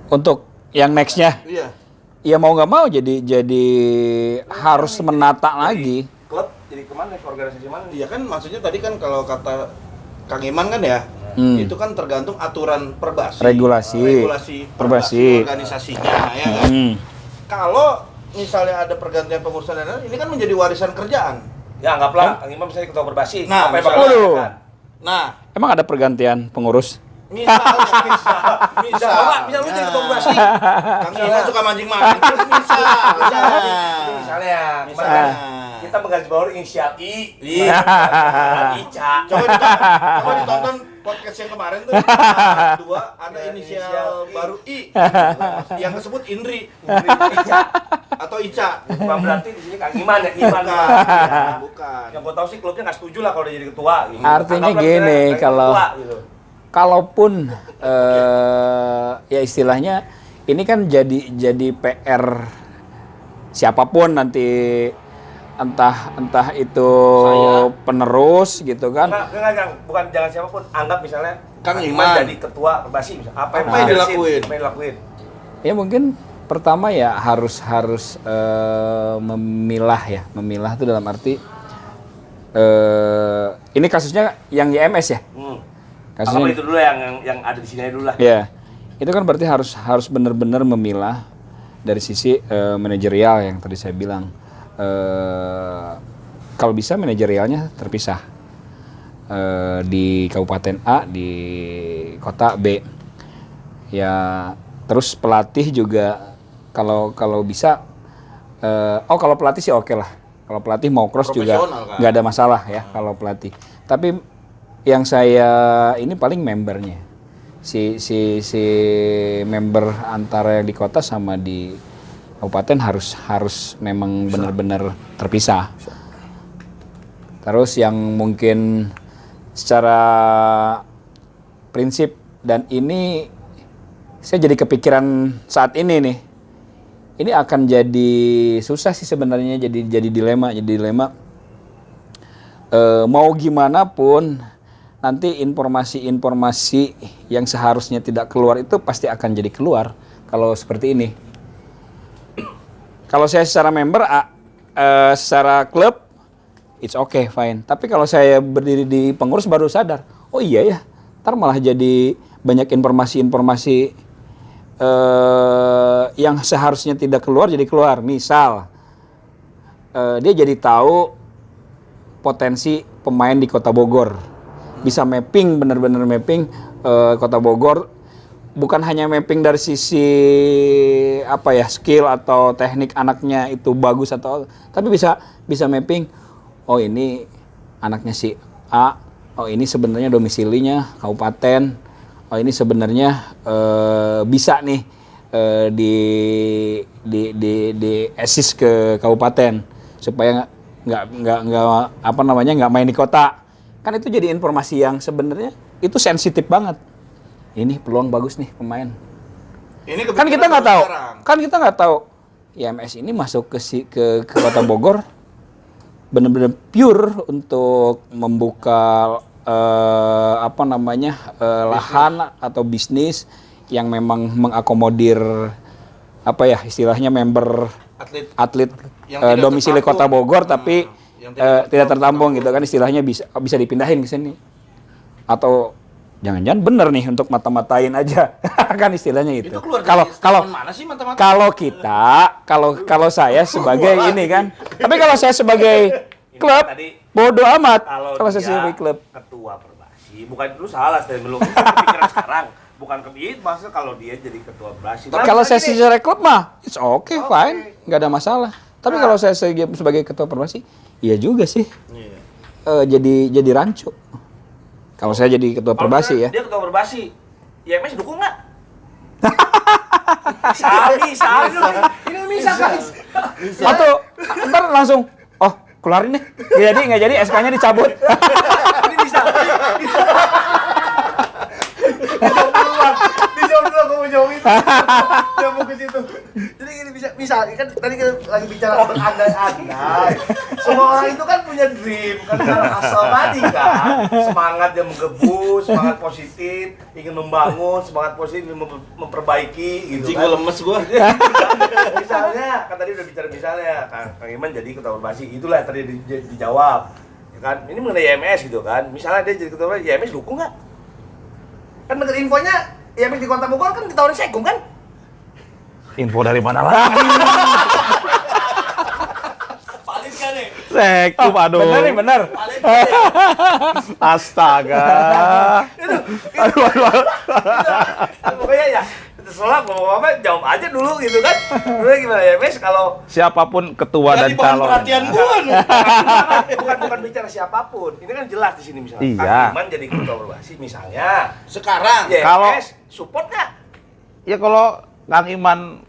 Untuk yang nextnya, Iya. ya mau nggak mau jadi harus menata lagi. Klub jadi kemana? Ke organisasi mana? Iya kan maksudnya tadi kan kalau kata Kang Iman kan ya, itu kan tergantung aturan perbasi. Regulasi perbasi organisasinya ya kan. Kalau misalnya ada pergantian pengurusan dan lain-lain, ini kan menjadi warisan kerjaan. Ya anggaplah Kang Iman misalnya ketua Perbasi. Nah, apa yang misalnya- bakal Waduh. dilakukan? Nah, Emang ada pergantian pengurus? misal Misal lu jadi ketua Perbasi. Kang Iman suka mancing-mancing. Misalnya, Misalnya. kita menggarisbawahi inisial I, Iya. Ica. Coba ditonton podcast yang kemarin tuh. Dua ada inisial baru I. Yang disebut Indri Ica. atau Ica. Bukan berarti di sini Kang Iman ya, Iman. Bukan. Yang gua tahu sih klubnya nggak setuju lah kalau dia jadi ketua. Gitu. Artinya Anggaplah gini, misalnya Kang kalau- ketua, gitu. Kalaupun ya istilahnya ini kan jadi PR siapapun nanti entah itu Saya. penerus gitu kan. Enggak, bukan jangan siapapun. Anggap misalnya Kang Kang Iman jadi ketua Perbasi misalnya. Apa yang Apa yang diberesin? dilakuin? Apa yang dilakuin? Ya mungkin pertama ya harus memilah itu dalam arti ini kasusnya yang YMS ya. Kasusnya itu dulu yang ada di sini dulu lah. Ya, itu kan berarti harus benar-benar memilah dari sisi manajerial yang tadi saya bilang. Kalau bisa manajerialnya terpisah di kabupaten A, di kota B. Ya, terus pelatih juga kalau bisa. Kalau pelatih sih oke lah. Kalau pelatih mau cross juga Profesional, kan? nggak ada masalah ya kalau pelatih. Tapi yang saya ini paling membernya, si member antara di kota sama di kabupaten harus memang benar-benar terpisah. Terus yang mungkin secara prinsip dan ini saya jadi kepikiran saat ini nih, ini akan jadi susah sih sebenarnya, jadi dilema. Mau gimana pun nanti informasi-informasi yang seharusnya tidak keluar itu pasti akan jadi keluar kalau seperti ini. Kalau saya secara member, secara klub, it's okay, fine. Tapi kalau saya berdiri di pengurus baru sadar, oh iya ya, ntar malah jadi banyak informasi-informasi yang seharusnya tidak keluar jadi keluar. Misal, dia jadi tahu potensi pemain di Kota Bogor. Bisa mapping, benar-benar mapping Kota Bogor. Bukan hanya mapping dari sisi skill atau teknik anaknya itu bagus atau, tapi bisa mapping. Oh ini anaknya si A. Oh ini sebenarnya domisilinya kabupaten. Oh ini sebenarnya bisa nih di assist ke kabupaten supaya nggak main di kota. Kan itu jadi informasi yang sebenarnya itu sensitif banget. Ini peluang bagus nih pemain. Ini Kan kita nggak tahu. IMS ini masuk ke Kota Bogor benar-benar pure untuk membuka lahan atau bisnis yang memang mengakomodir istilahnya member atlet domisili Kota Bogor tapi tidak tertampung gitu kan, istilahnya bisa dipindahin ke sini. Atau jangan-jangan bener nih untuk mata-matain aja kan istilahnya itu. Kalau saya sebagai ini kan. Tapi kalau saya sebagai klub bodoh amat. Kalau saya sebagai klub ketua Perbasi, bukan lu salah belum pikiran sekarang. Bukan maksudnya kalau dia jadi ketua Perbasi. Kalau saya secara klub mah it's okay, fine, nggak ada masalah. Tapi kalau saya sebagai ketua Perbasi, iya juga sih. Jadi rancu. Kalau saya jadi ketua Perbasi ya. Dia ketua Perbasi. IMS dukung nggak? Sali. Ini bisa guys. Atau ntar langsung, oh keluarin nih. Nggak jadi SK-nya dicabut. Ini bisa. Dijawab dulu, aku mau jawab itu. Dia mau ke situ. Jadi gini bisa kan tadi kita lagi bicara berandai-andai. Semua orang itu kan punya dream, kan asal tadi kan. Semangat yang menggebu, semangat positif, ingin membangun, semangat positif ingin memperbaiki gitu kan. Gue lemes gue. Misalnya, kan tadi udah bicara misalnya, Kang Iman jadi ketua Perbasi, itulah yang tadi dijawab. Ya kan? Ini mengenai IMS gitu kan. Misalnya dia jadi ketua Perbasi, IMS dukung nggak? Kan denger infonya, IMS di Kota Bogor kan ditawarin Sekum kan? Info dari mana lagi? Paling kan nih. Sekum, aduh. Bener. Astaga. Aduh. Pokoknya ya, terserah mau apa jawab aja dulu gitu kan. Dulu gimana ya, Mes, kalau Siapapun ketua dan calon. perhatian gua nih. bukan bicara siapapun. Ini kan jelas di sini misalnya. Iya. Kang Iman jadi ketua Perbasi misalnya. Sekarang Ya, Kalau- Mes, support nggak? Ya kalau Kang Iman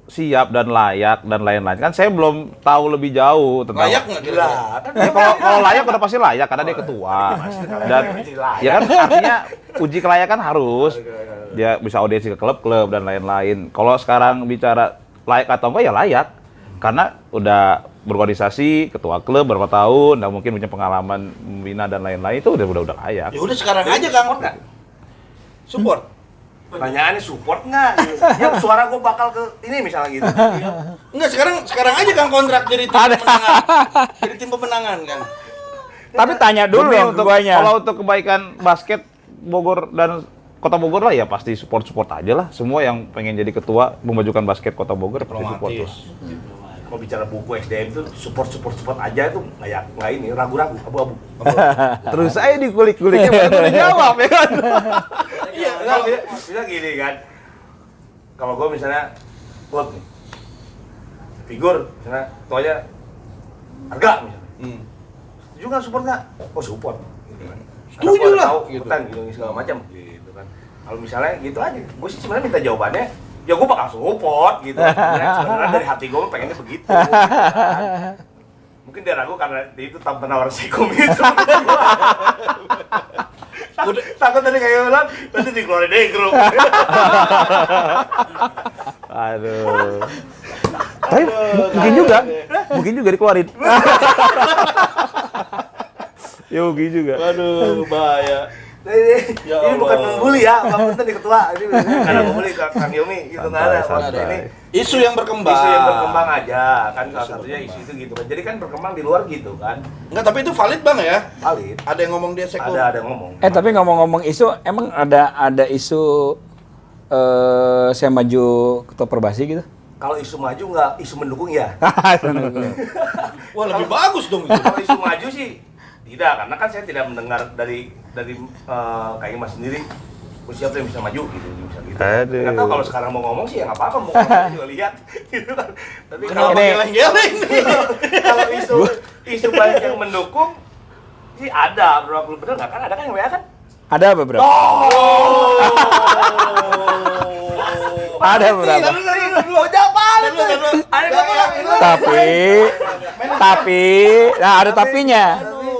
siap dan layak dan lain-lain, kan saya belum tahu lebih jauh tentang layak nggak kira-kira? Gila, kan kalau layak udah pasti layak karena dia ketua. Dan ya kan artinya uji kelayakan harus dia bisa audiensi ke klub-klub dan lain-lain. Kalau sekarang bicara layak atau enggak ya layak. Karena udah berorganisasi, ketua klub berapa tahun, dan mungkin punya pengalaman membina dan lain-lain, itu udah layak. Ya udah sekarang aja Kang. Support. Pertanyaannya support nggak? Gitu. Yang suara gue bakal ke ini misalnya gitu. Enggak, sekarang aja Kang kontrak jadi tim pemenangan. Jadi tim pemenangan kan. Tapi tanya dulu Demi dong untuk guanya. kalau untuk kebaikan basket Bogor dan Kota Bogor lah ya pasti support aja lah. Semua yang pengen jadi ketua memajukan basket Kota Bogor pasti support lah. Kalau bicara buku SDM itu support aja tuh nggak ini ragu-ragu abu-abu. Terus saya dikulik-kuliknya baru dijawab ya kan. Iya, kalau bisa gini kan. Kalau gue misalnya buat nih figur, misalnya tuanya harga misalnya. Setuju nggak support nggak? Oh support. Gitu kan. Setuju lah. Tahu ikutan gitu segala macam gitu kan. Kalau misalnya gitu aja, gue sih sebenarnya minta jawabannya. Ya gue bakal support gitu. Sebenarnya dari hati gue pengennya begitu. Gitu kan. Mungkin dia ragu karena itu penawar Sekum itu. Takut tadi kayak bilang, nanti dikeluarin dari grup. Aduh. Tapi mungkin juga dikeluarin. Ya mungkin juga. Waduh, bahaya. Ya Ini bukan Allah. membuli ya, Pak Punten di ketua. Ini karena membuli Kang Yomi gitu nggak ada. Santai, Maksudnya ini Isu yang berkembang. isu yang berkembang aja kan salah satunya isu itu gitu kan. Jadi kan berkembang di luar gitu kan. Enggak, tapi itu valid Bang ya. Valid. Ada yang ngomong dia sekum. Ada ngomong. Tapi ngomong-ngomong isu, emang ada isu saya maju ketua Perbasi gitu? Kalau isu maju nggak, isu mendukung ya. Wah, lebih bagus dong itu. Kalau isu maju sih tidak, karena kan saya tidak mendengar dari Kak Imas sendiri siapa yang bisa maju gitu, bisa gitu. Aduh. Nggak tahu kalau sekarang mau ngomong sih ya nggak apa-apa, mau ngomong juga lihat gitu kan. Tapi kalau Kenapa geleng-geleng? kalau isu banyak yang mendukung sih ada, beberapa bener nggak kan? Ada kan yang WA kan? Ada beberapa. Ada beberapa. Lo jawab ada Tapi, nah ada tapinya.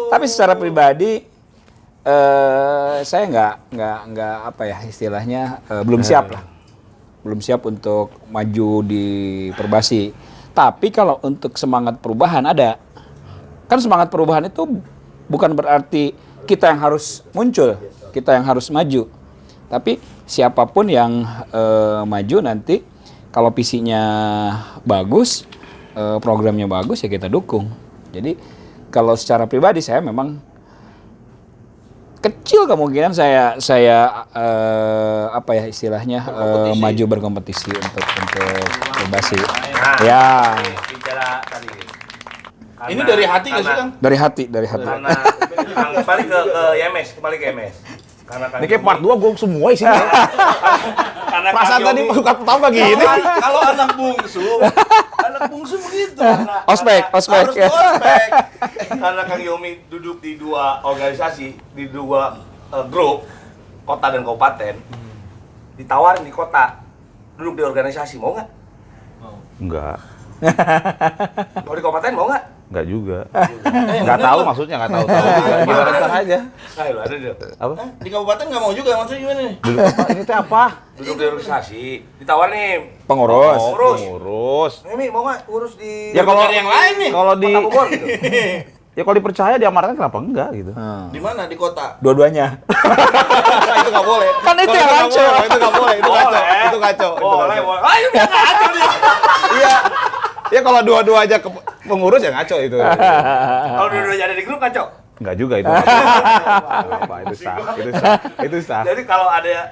Tapi secara pribadi, saya nggak apa ya istilahnya belum siap lah, belum siap untuk maju di Perbasi. Tapi kalau untuk semangat perubahan ada, kan semangat perubahan itu bukan berarti kita yang harus muncul, kita yang harus maju. Tapi siapapun yang maju nanti, kalau visinya bagus, programnya bagus ya kita dukung. Jadi kalau secara pribadi saya memang kecil kemungkinan saya apa ya istilahnya maju berkompetisi untuk Perbasi. Nah, Ya. bicara tadi. Ini dari hati nggak sih, Kang? Dari hati. Karena kembali ke YMS, kembali ke YMS. Karena Ini kayak part 2 gue semua isinya. karena Perasaan tadi suka tahu gak gini. Kalau anak bungsu begitu. Ospek. Harus ospek. Karena Kang Yomi duduk di dua organisasi, di dua grup, kota dan kabupaten, ditawarin di kota, duduk di organisasi, mau nggak? Enggak. Kalau di kabupaten mau nggak? Enggak juga. Enggak tahu maksudnya, enggak tahu. Gimana ntar aja. Ayo ada deh. Apa? Di kabupaten nggak mau juga, maksudnya gimana nih? Dulu apa? Ini teh apa? Duduk di organisasi, ditawarin nih, Pengurus. Pengurus. Yomi mau nggak urus di Ya kalau Cari yang lain nih. Kalau di Kota Bogor gitu? ya kalau dipercaya diamanatkan kenapa enggak gitu. Di mana? Di kota? Dua-duanya. Itu nggak boleh. Kan itu yang Itu ngaco. itu enggak boleh, itu kacau. Itu kacau. Boleh, boleh. Ah, ini nggak ngaco dia. Iya. Ya kalau dua-dua aja pengurus ya ngaco itu. Kalau dua-duanya ada di grup ngaco. Enggak juga itu. Apa itu sah. Itu sah. Jadi kalau ada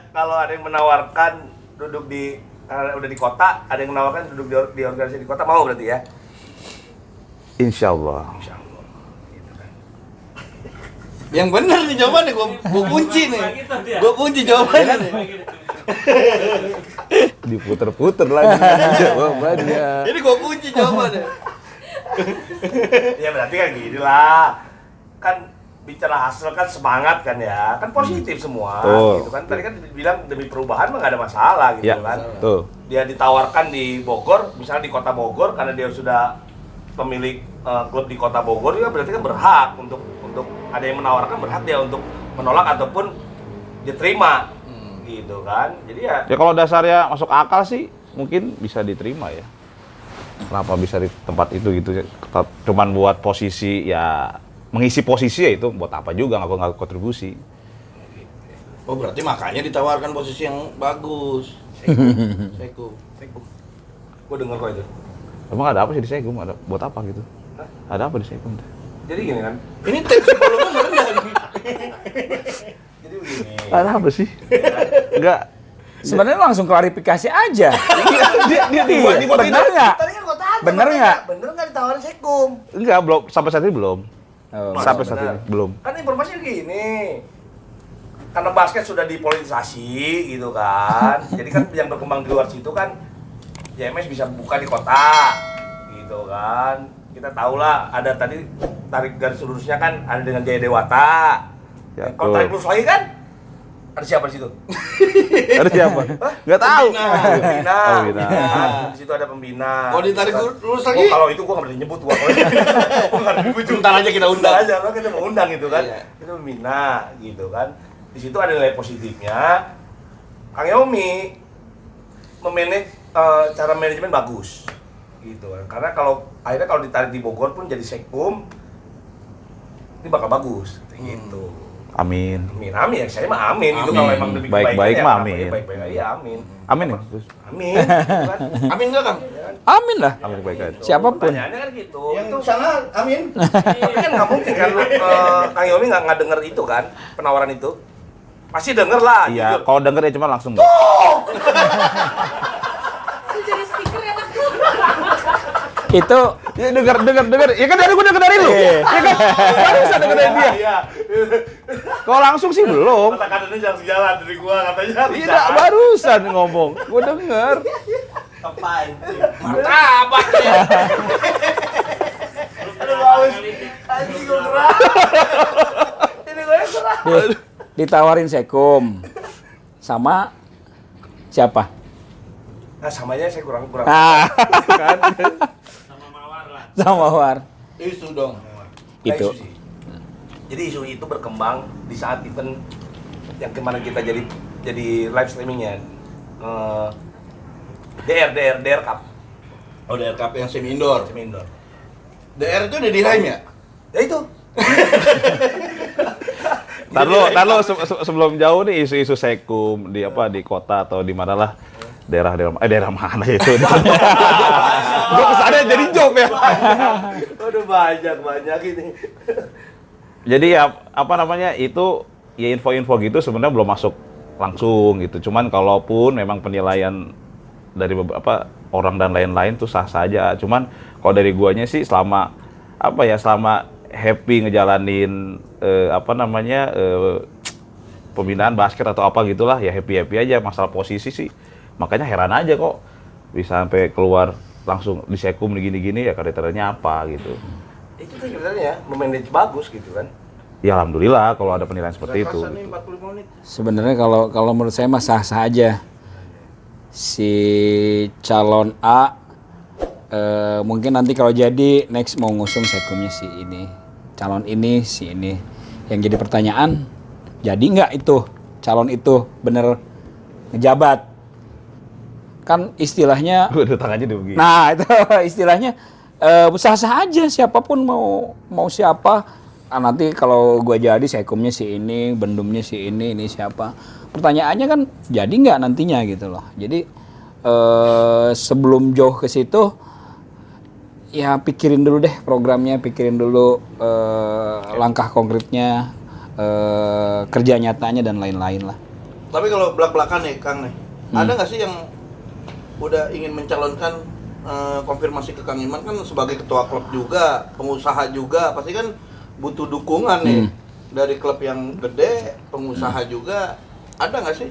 yang menawarkan duduk di karena udah di kota, ada yang menawarkan duduk di organisasi di kota, mau berarti ya? Insya Allah. Insya Allah. Gitu kan. Yang benar nih jawabannya, gua kunci nih. Gua kunci jawabannya nih. Diputer-puter lagi jawabannya. Ini gua kunci jawabannya. Ya berarti kan gini lah. Kan bicara hasil kan semangat kan ya. Kan positif semua Tuh. gitu kan. Tadi kan dibilang demi perubahan mah nggak ada masalah gitu Ya, kan. tuh. Dia ditawarkan di Bogor, misalnya di kota Bogor karena dia sudah pemilik klub di kota Bogor, dia berarti kan berhak untuk ada yang menawarkan, berhak dia untuk menolak ataupun diterima gitu kan. Jadi ya Ya kalau dasarnya masuk akal sih mungkin bisa diterima ya. Kenapa bisa di tempat itu gitu ya? Cuman buat posisi ya, mengisi posisi ya itu buat apa juga, nggak kontribusi. Oh, berarti makanya ditawarkan posisi yang bagus. Sekum. gue denger kok itu. Emang ada apa sih di Segum? Ada buat apa gitu? Ada apa di Segum? Jadi gini kan. Ini tes psikologi rendah nih. Jadi begini. Ada apa sih? Enggak. Sebenarnya langsung klarifikasi aja. Iya, bener nggak? Tadi kan gue tanya. Bener nggak? Bener nggak ditawarin Sekum? Enggak, belum sampai saat ini belum. Oh. Sampai saat Bener. ini belum. Kan informasinya gini. Karena basket sudah dipolitisasi gitu kan. Jadi kan yang berkembang di luar situ kan YMS bisa buka di kota gitu kan. Kita tahu lah ada tadi tarik garis lurusnya kan ada dengan Jaya Dewata. Ya, Kalau tarik lurus lagi kan ada siapa di situ? Ada siapa? Enggak tahu. Pembina. Oh, pembina. Kan, di situ ada pembina. Kalau ditarik lurus lagi? Oh, kalau itu gua nggak berani nyebut gua. Gua nggak berani nyebut. Ntar aja kita undang. Ntar aja, kan kita mau undang gitu kan. Iya. Itu pembina gitu kan. Di situ ada nilai positifnya. Kang Yomi memanage cara manajemen bagus gitu kan. Karena akhirnya kalau ditarik di Bogor pun jadi Sekum ini bakal bagus gitu. Amin. Amin ya, saya mah amin. Itu kalau emang demi kebaikan Baik-baik ya, mah kenapa amin. ya, baik-baik aja, amin. Amin ya. Amin. Gitu kan. Amin nggak Kang? Amin lah. Amin kebaikan. Siapapun. Pertanyaannya kan gitu. Yang Itu sana amin. tapi kan nggak mungkin kan Kang Yomi nggak denger itu kan penawaran itu. Pasti denger lah. Iya, jujur. kalau denger ya cuma langsung. Jadi stiker enak tuh. Itu Ya denger. Ya kan dari gua denger dari lu. Ya kan? Baru bisa denger dari dia. Iya. Kalau langsung sih belum. Kata-katanya jangan sejalan dari gua katanya. Tidak, barusan ngomong. Gua denger. Apaan? Martabak ya. Aduh bagus. Anjing gua gerah. Ini gue gerah. ditawarin Sekum sama siapa? Nah samanya saya kurang. Nah, Kan? sama Mawar. Isu dong. Nah, Itu. isu sih. Jadi isu itu berkembang di saat event yang kemarin kita jadi live streamingnya DR Cup. Oh, DR Cup yang semi indoor. Semi indoor. DR itu udah diraim ya? Ya itu. Ntar lo sebelum jauh nih isu-isu Sekum di kota atau di mana lah daerah mana itu. Gua kesana jadi joke ya. Udah banyak ini. Jadi ya itu ya info-info gitu sebenarnya belum masuk langsung gitu. Cuman kalaupun memang penilaian dari beberapa orang dan lain-lain tuh sah-sah aja. Cuman kalau dari guanya sih selama happy ngejalanin pembinaan basket atau apa gitulah ya happy aja. Masalah posisi sih makanya heran aja kok bisa sampai keluar langsung di Sekum gini-gini ya kriterianya apa gitu. Itu kan sebenarnya memanage bagus gitu kan. Ya alhamdulillah kalau ada penilaian seperti itu. Nih 45 menit. Sebenarnya kalau menurut saya mah sah-sah aja. Si calon A mungkin nanti kalau jadi next mau ngusung Sekumnya si ini, calon ini si ini. Yang jadi pertanyaan, jadi nggak itu calon itu bener ngejabat? Kan istilahnya. Udah tangannya udah begini. Nah itu istilahnya sah-sah aja siapapun mau siapa. Nanti kalau gua jadi Sekumnya si ini, Bendumnya si ini siapa? Pertanyaannya kan jadi nggak nantinya gitu loh. Jadi sebelum jauh ke situ ya pikirin dulu deh programnya, pikirin dulu langkah konkretnya, kerja nyatanya dan lain-lain lah. Tapi kalau belak-belakan nih Kang nih, ada nggak sih yang udah ingin mencalonkan konfirmasi ke Kang Iman kan sebagai ketua klub juga, pengusaha juga, pasti kan butuh dukungan nih dari klub yang gede, pengusaha juga, ada nggak sih?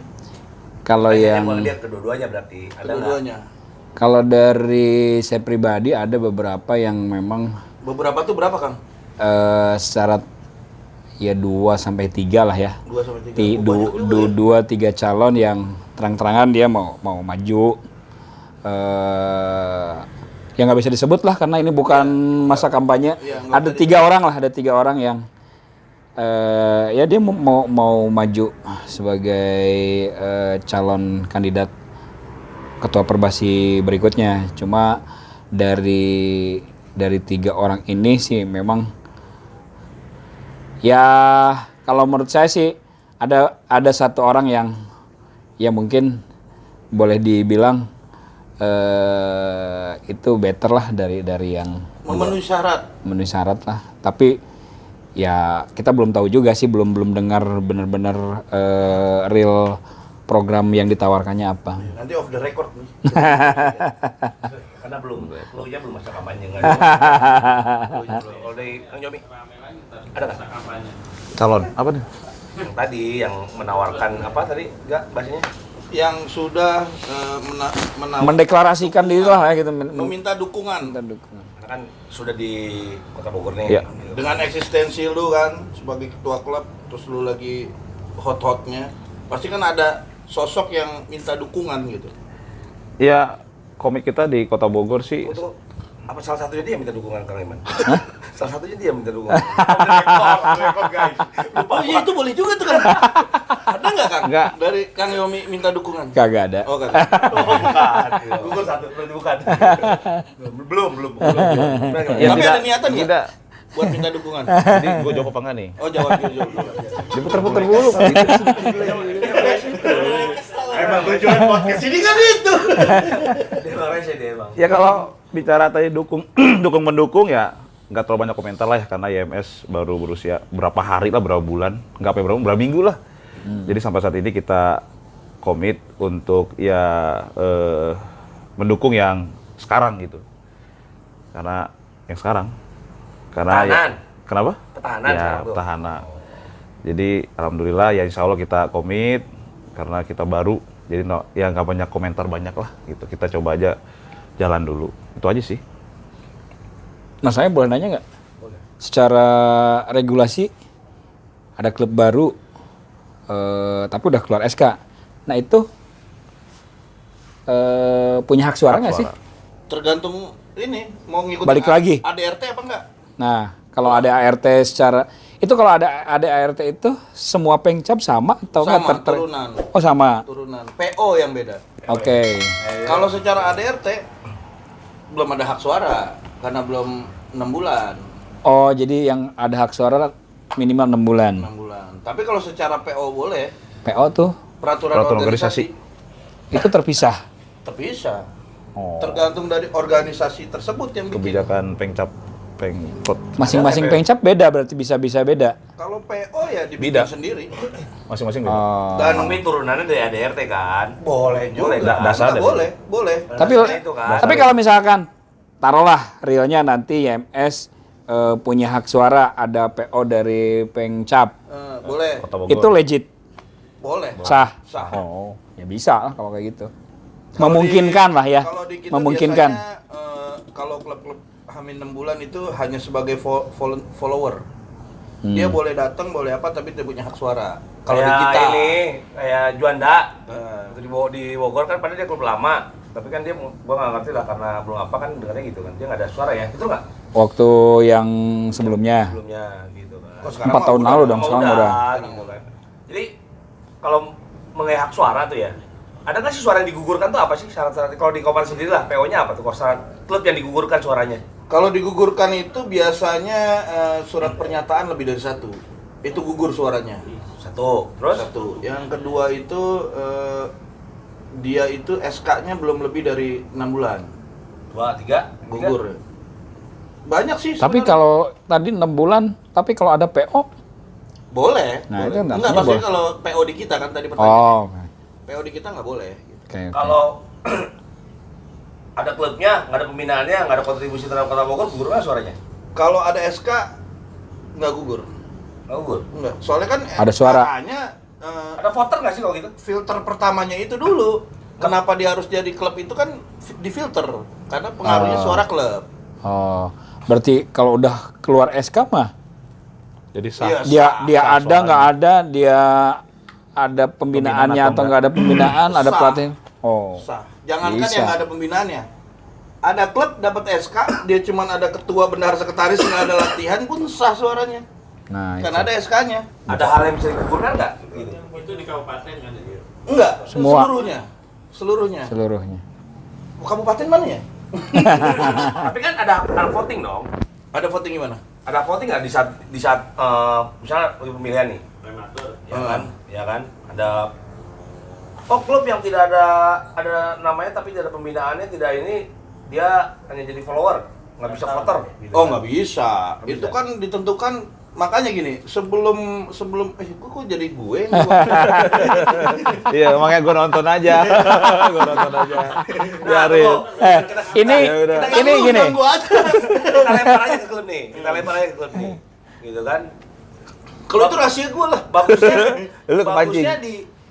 Kalau yang Mau lihat kedua-duanya berarti ada nggak? Kedua-duanya. kalau dari saya pribadi ada beberapa yang memang Beberapa tuh berapa Kang? secara ya 2 sampai 3 lah ya. 2 sampai 3. 2-3 calon yang terang-terangan dia mau maju. Ya nggak bisa disebut lah karena ini bukan masa kampanye. Iya, nggak Ada bisa 3 orang lah, ada 3 orang yang ya dia mau maju sebagai calon kandidat ketua Perbasi berikutnya. Cuma dari 3 orang ini sih memang ya kalau menurut saya sih ada 1 orang yang ya mungkin boleh dibilang itu better lah dari yang Memenuhi syarat. memenuhi syarat lah. Tapi ya kita belum tahu juga sih, belum dengar benar-benar real program yang ditawarkannya apa. Nanti off the record nih. Karena belum masa kampanye nggak. Kalau dari Kang Yomi ada nggak? Calon apa nih? Yang tadi yang menawarkan apa tadi? Enggak bahasanya? Yang sudah Mendeklarasikan diri lah ya gitu. meminta dukungan Karena kan sudah di Kota Bogor nih. Iya. dengan eksistensi lu kan sebagai ketua klub, terus lu lagi hot-hotnya, pasti kan ada sosok yang minta dukungan gitu. Ya komik kita di Kota Bogor sih. Untuk apa salah satunya dia minta dukungan Kang Iman? Salah satunya dia minta dukungan. Rekor guys. Oh iya itu boleh juga tuh kan. Ada nggak Kang? Nggak. Dari Kang Yomi minta dukungan? Kagak ada. Oh kagak. Oh bukan. Gugur satu berarti bukan. Belum. Ya, Tapi ada niatan nggak? tidak. buat minta dukungan. Jadi gue jawab apa enggak nih? Oh, jawab. Diputer-puter dulu. Emang tujuan podcast ini kan itu. Dia rese dia, Bang. Ya kalau bicara tadi dukung dukung mendukung ya nggak terlalu banyak komentar lah ya karena YMS baru berusia berapa hari lah, berapa bulan, nggak sampai berapa minggu lah. Jadi sampai saat ini kita komit untuk ya mendukung yang sekarang gitu. Karena yang sekarang. Karena Pertahanan. ya, kenapa? Pertahanan Ya, sekarang tuh. pertahanan. Jadi alhamdulillah ya insya Allah kita komit karena kita baru. Jadi ya nggak banyak komentar banyak lah gitu. Kita coba aja jalan dulu. Itu aja sih. Nah, saya boleh nanya nggak? Secara regulasi ada klub baru, tapi udah keluar SK. Nah itu punya hak suara nggak sih? Tergantung ini mau ngikutin Balik lagi. ADRT apa enggak? Nah kalau ada ART secara itu kalau ada ART itu semua pengcap sama atau nggak? Sama, turunan. Oh sama. Turunan. PO yang beda. Oke. Kalau secara ADRT belum ada hak suara karena belum 6 bulan. Oh jadi yang ada hak suara minimal 6 bulan. 6 bulan. Tapi kalau secara PO boleh, PO tuh peraturan organisasi itu terpisah. terpisah. Oh. Tergantung dari organisasi tersebut yang bikin. Kebijakan pengkot Masing-masing pengcap beda berarti bisa beda. Kalau PO ya dibikin Beda. sendiri. masing-masing gitu. Oh. Dan Tapi turunannya dari ADRT kan. boleh juga. Boleh, dasar Enggak, dari- boleh. Tapi Dasarnya itu kan. tapi kalau misalkan taruhlah realnya nanti YMS punya hak suara ada PO dari pengcap Boleh. Kota Bogor. itu legit Boleh. sah. Sah. Oh ya bisa lah kalau kayak gitu. Kalau Memungkinkan lah ya. Kalau di kita Memungkinkan. biasanya, kalau klub-klub Hamin 6 bulan itu hanya sebagai follower. Dia boleh datang, boleh apa, tapi tidak punya hak suara. Kalau di kita ini kayak Juanda Nah. itu di Bogor kan padahal dia klub lama, tapi kan dia gua nggak ngerti lah karena belum apa kan dengarnya gitu kan dia nggak ada suara ya itu nggak Waktu yang sebelumnya sebelumnya gitu kan. Kok sekarang 4 mah tahun udah- lalu dong Sama sekarang udah. gitu kan. Jadi kalau mengenai hak suara tuh ya, ada nggak sih suara yang digugurkan tuh apa sih syarat-syarat? Kalau di Kompas sendiri lah, PO-nya apa tuh? Kalau syarat klub yang digugurkan suaranya? Kalau digugurkan itu biasanya surat pernyataan lebih dari satu. Itu gugur suaranya. Satu, terus? Satu. Yang kedua itu dia itu SK-nya belum lebih dari 6 bulan. Dua, tiga, Gugur. Banyak sih Tapi sebenarnya. kalau tadi 6 bulan, tapi kalau ada PO, boleh. Nah, boleh. itu artinya Enggak, maksudnya boleh. kalau PO di kita kan tadi pertanyaan. oh, PO di kita nggak boleh. oke. Kalau ada klubnya, nggak ada pembinaannya, nggak ada kontribusi terhadap Kota Bogor, gugur nggak suaranya? Kalau ada SK nggak gugur. Nggak gugur. Enggak. Soalnya kan Ada suara. SK-nya Ada voter nggak sih kalau gitu? filter pertamanya itu dulu. Kenapa dia harus jadi klub itu kan difilter karena pengaruhnya suara klub. Oh, berarti kalau udah keluar SK mah Jadi sah. Iya. dia Sah, dia sah ada nggak suaranya. ada dia ada pembinaannya Pembinaan atau atau nggak ada pembinaan ada Sah. pelatih oh Sah. Jangankan Bisa. yang nggak ada pembinaannya. Ada klub dapat SK, dia cuman ada ketua, bendahara, sekretaris, nggak ada latihan pun sah suaranya. nah Kan itu. ada SK-nya. Ada hal yang bisa digugurkan nggak? Gitu. Enggak, Semua. Seluruhnya. seluruhnya Kabupaten mana ya? Tapi kan ada voting dong. Ada voting gimana? Ada voting nggak di saat misalnya lagi pemilihan nih? Ya kan, ya kan. Ada klub yang tidak ada namanya tapi tidak ada pembinaannya, tidak ini dia hanya jadi follower, nggak bisa voter. Gitu Oh kan. nggak bisa. Nggak Itu bisa. kan ditentukan, makanya gini. Sebelum kok jadi gue? Iya, makanya gue nonton aja. Gue nonton aja. Nah, Biarin. tuh, ini Ya udah. ini gini Ganggu aja. kita lempar aja ke klub nih, kita lempar aja ke klub nih, gitu kan. Kalau itu rahasia gue lah. Bagusnya, Lu kepancing. bagusnya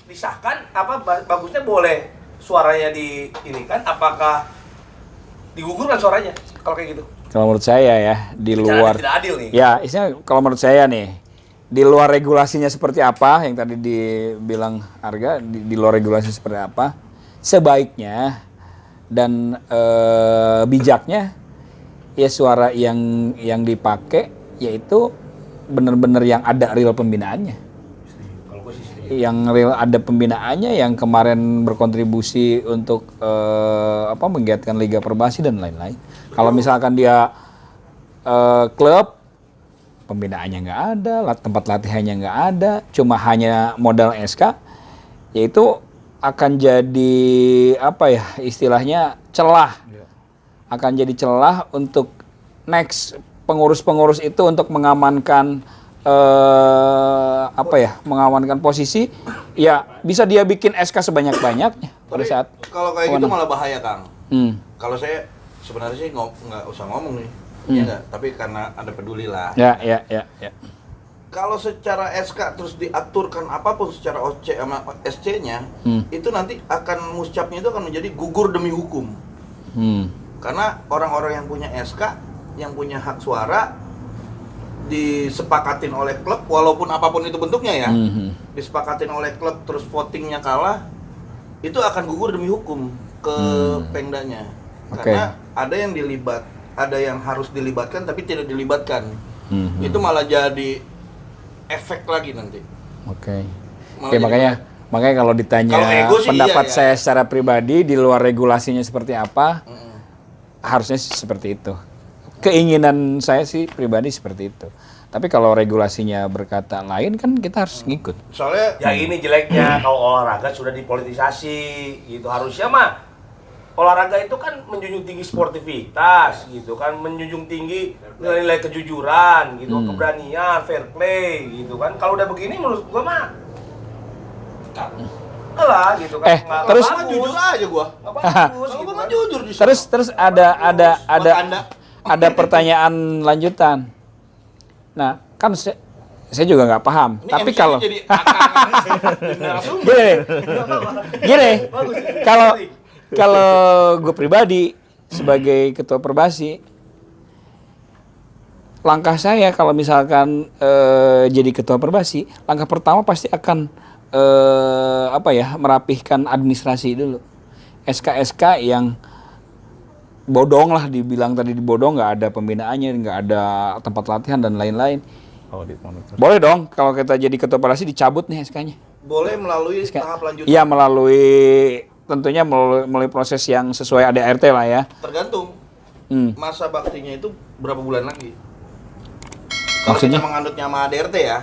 disahkan apa? Bagusnya boleh suaranya di ini kan? Apakah digugurkan suaranya kalau kayak gitu? kalau menurut saya ya di Bicara luar tidak adil nih. ya isinya kalau menurut saya nih di luar regulasinya seperti apa yang tadi dibilang harga di luar regulasi seperti apa sebaiknya dan bijaknya ya suara yang dipakai yaitu benar-benar yang ada real pembinaannya Kalau gue sih setuju. yang real ada pembinaannya yang kemarin berkontribusi untuk menggiatkan Liga Perbasi dan lain-lain. Kalau misalkan dia klub pembinaannya nggak ada, tempat latihannya nggak ada, cuma hanya modal SK, yaitu akan jadi apa ya istilahnya celah, akan jadi celah untuk next pengurus-pengurus itu untuk mengamankan mengamankan posisi, ya bisa dia bikin SK sebanyak-banyaknya pada saat. Kalau kayak gitu malah bahaya, Kang. Kalau saya sebenarnya sih nggak usah ngomong nih, ya nggak. Tapi karena Anda peduli lah. Ya. Kalau secara SK terus diaturkan apapun secara OC sama SC-nya, itu nanti akan muscapnya itu akan menjadi gugur demi hukum. Karena orang-orang yang punya SK, yang punya hak suara, disepakatin oleh klub, walaupun apapun itu bentuknya ya, disepakatin oleh klub terus votingnya kalah, itu akan gugur demi hukum ke Pengdanya. Karena ada yang ada yang harus dilibatkan tapi tidak dilibatkan. Itu malah jadi efek lagi nanti. Oke, makanya kalau ditanya sih, pendapat iya. saya secara pribadi di luar regulasinya seperti apa, harusnya seperti itu. Keinginan saya sih pribadi seperti itu. Tapi kalau regulasinya berkata lain kan kita harus ngikut. Soalnya ya ini jeleknya kalau olahraga sudah dipolitisasi gitu. Harusnya mah olahraga itu kan menjunjung tinggi sportivitas gitu kan, menjunjung tinggi nilai kejujuran gitu, keberanian, fair play gitu kan. Kalau udah begini menurut gua mah lah gitu kan. Terus jujur aja gua. Kalau gua mah jujur di Terus ada pertanyaan lanjutan. Nah, kan saya juga nggak paham. Ini Tapi MC kalau jadi narasumber. gini, kalau gue pribadi sebagai ketua Perbasi, langkah saya kalau misalkan jadi ketua Perbasi, langkah pertama pasti akan merapihkan administrasi dulu. SK-SK yang bodong lah, dibilang tadi bodong, nggak ada pembinaannya, nggak ada tempat latihan dan lain-lain. Boleh dong kalau kita jadi ketua Perbasi dicabut nih SK-nya. Boleh melalui tahap lanjutan. Iya, tentunya melalui proses yang sesuai ADART lah ya. Tergantung masa baktinya itu berapa bulan lagi. Kalau Maksudnya? kita menganutnya sama ADRT ya,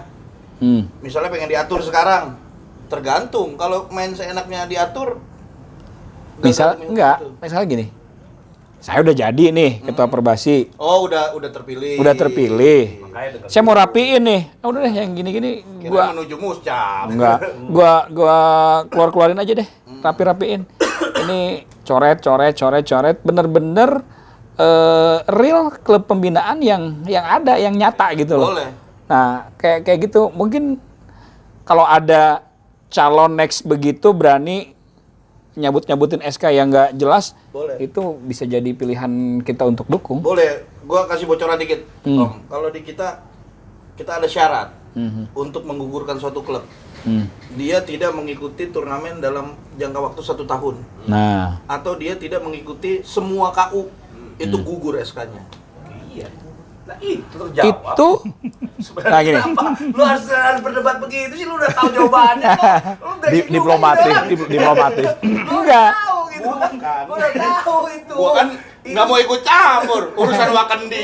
misalnya pengen diatur sekarang, tergantung. Kalau main seenaknya diatur, Misal gini, saya udah jadi nih ketua Perbasi. Oh, udah terpilih. Udah terpilih. Saya mau rapiin nih. Udah deh yang gini-gini Kita menuju muscap. enggak. Gua keluarin aja deh. Rapiin. Ini coret, bener-bener real klub pembinaan yang ada, yang nyata gitu loh. Boleh. Nah, kayak gitu. Mungkin kalau ada calon next begitu berani nyabut-nyabutin SK yang nggak jelas, boleh. Itu bisa jadi pilihan kita untuk dukung. Boleh, gua kasih bocoran dikit, Om. Kalau di kita ada syarat untuk menggugurkan suatu klub. Dia tidak mengikuti turnamen dalam jangka waktu 1 tahun. Nah, Atau dia tidak mengikuti semua KU, itu gugur SK-nya. Iya. Nah itu terjawab. itu nah gini. Kenapa? Lu harus berdebat begitu sih, lu udah tahu jawabannya. Lu Diplomatis. Enggak. Tahu gitu kan. Lu udah tahu itu. Gua kan nggak mau ikut campur urusan Wakandi.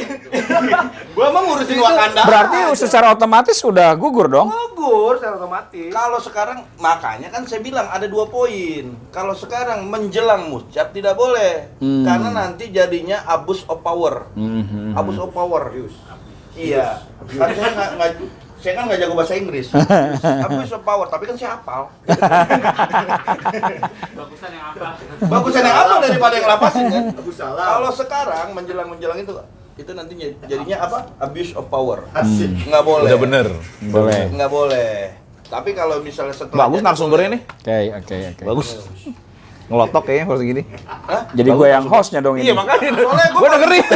Gua mau ngurusin Wakanda. Berarti secara otomatis sudah gugur dong. gugur secara otomatis. Kalau sekarang, makanya kan saya bilang ada 2 poin. Kalau sekarang menjelang muscap tidak boleh, karena nanti jadinya abuse of power. Abuse of power. Iya. Kan saya kan nggak jago bahasa Inggris. Abuse of power, tapi kan saya hafal. Bagusan yang hafal daripada yang lapasin kan. Kalau sekarang menjelang itu nanti jadinya apa? Abuse of power. Nggak boleh. Udah bener. Boleh. Nggak boleh. Tapi kalau misalnya setelah Bagus narasumbernya nih. Oke. Bagus. Ngelotok kayaknya harus gini. Hah? Jadi gue yang hostnya dong ini. Iya makanya. Soalnya Gua dengerin.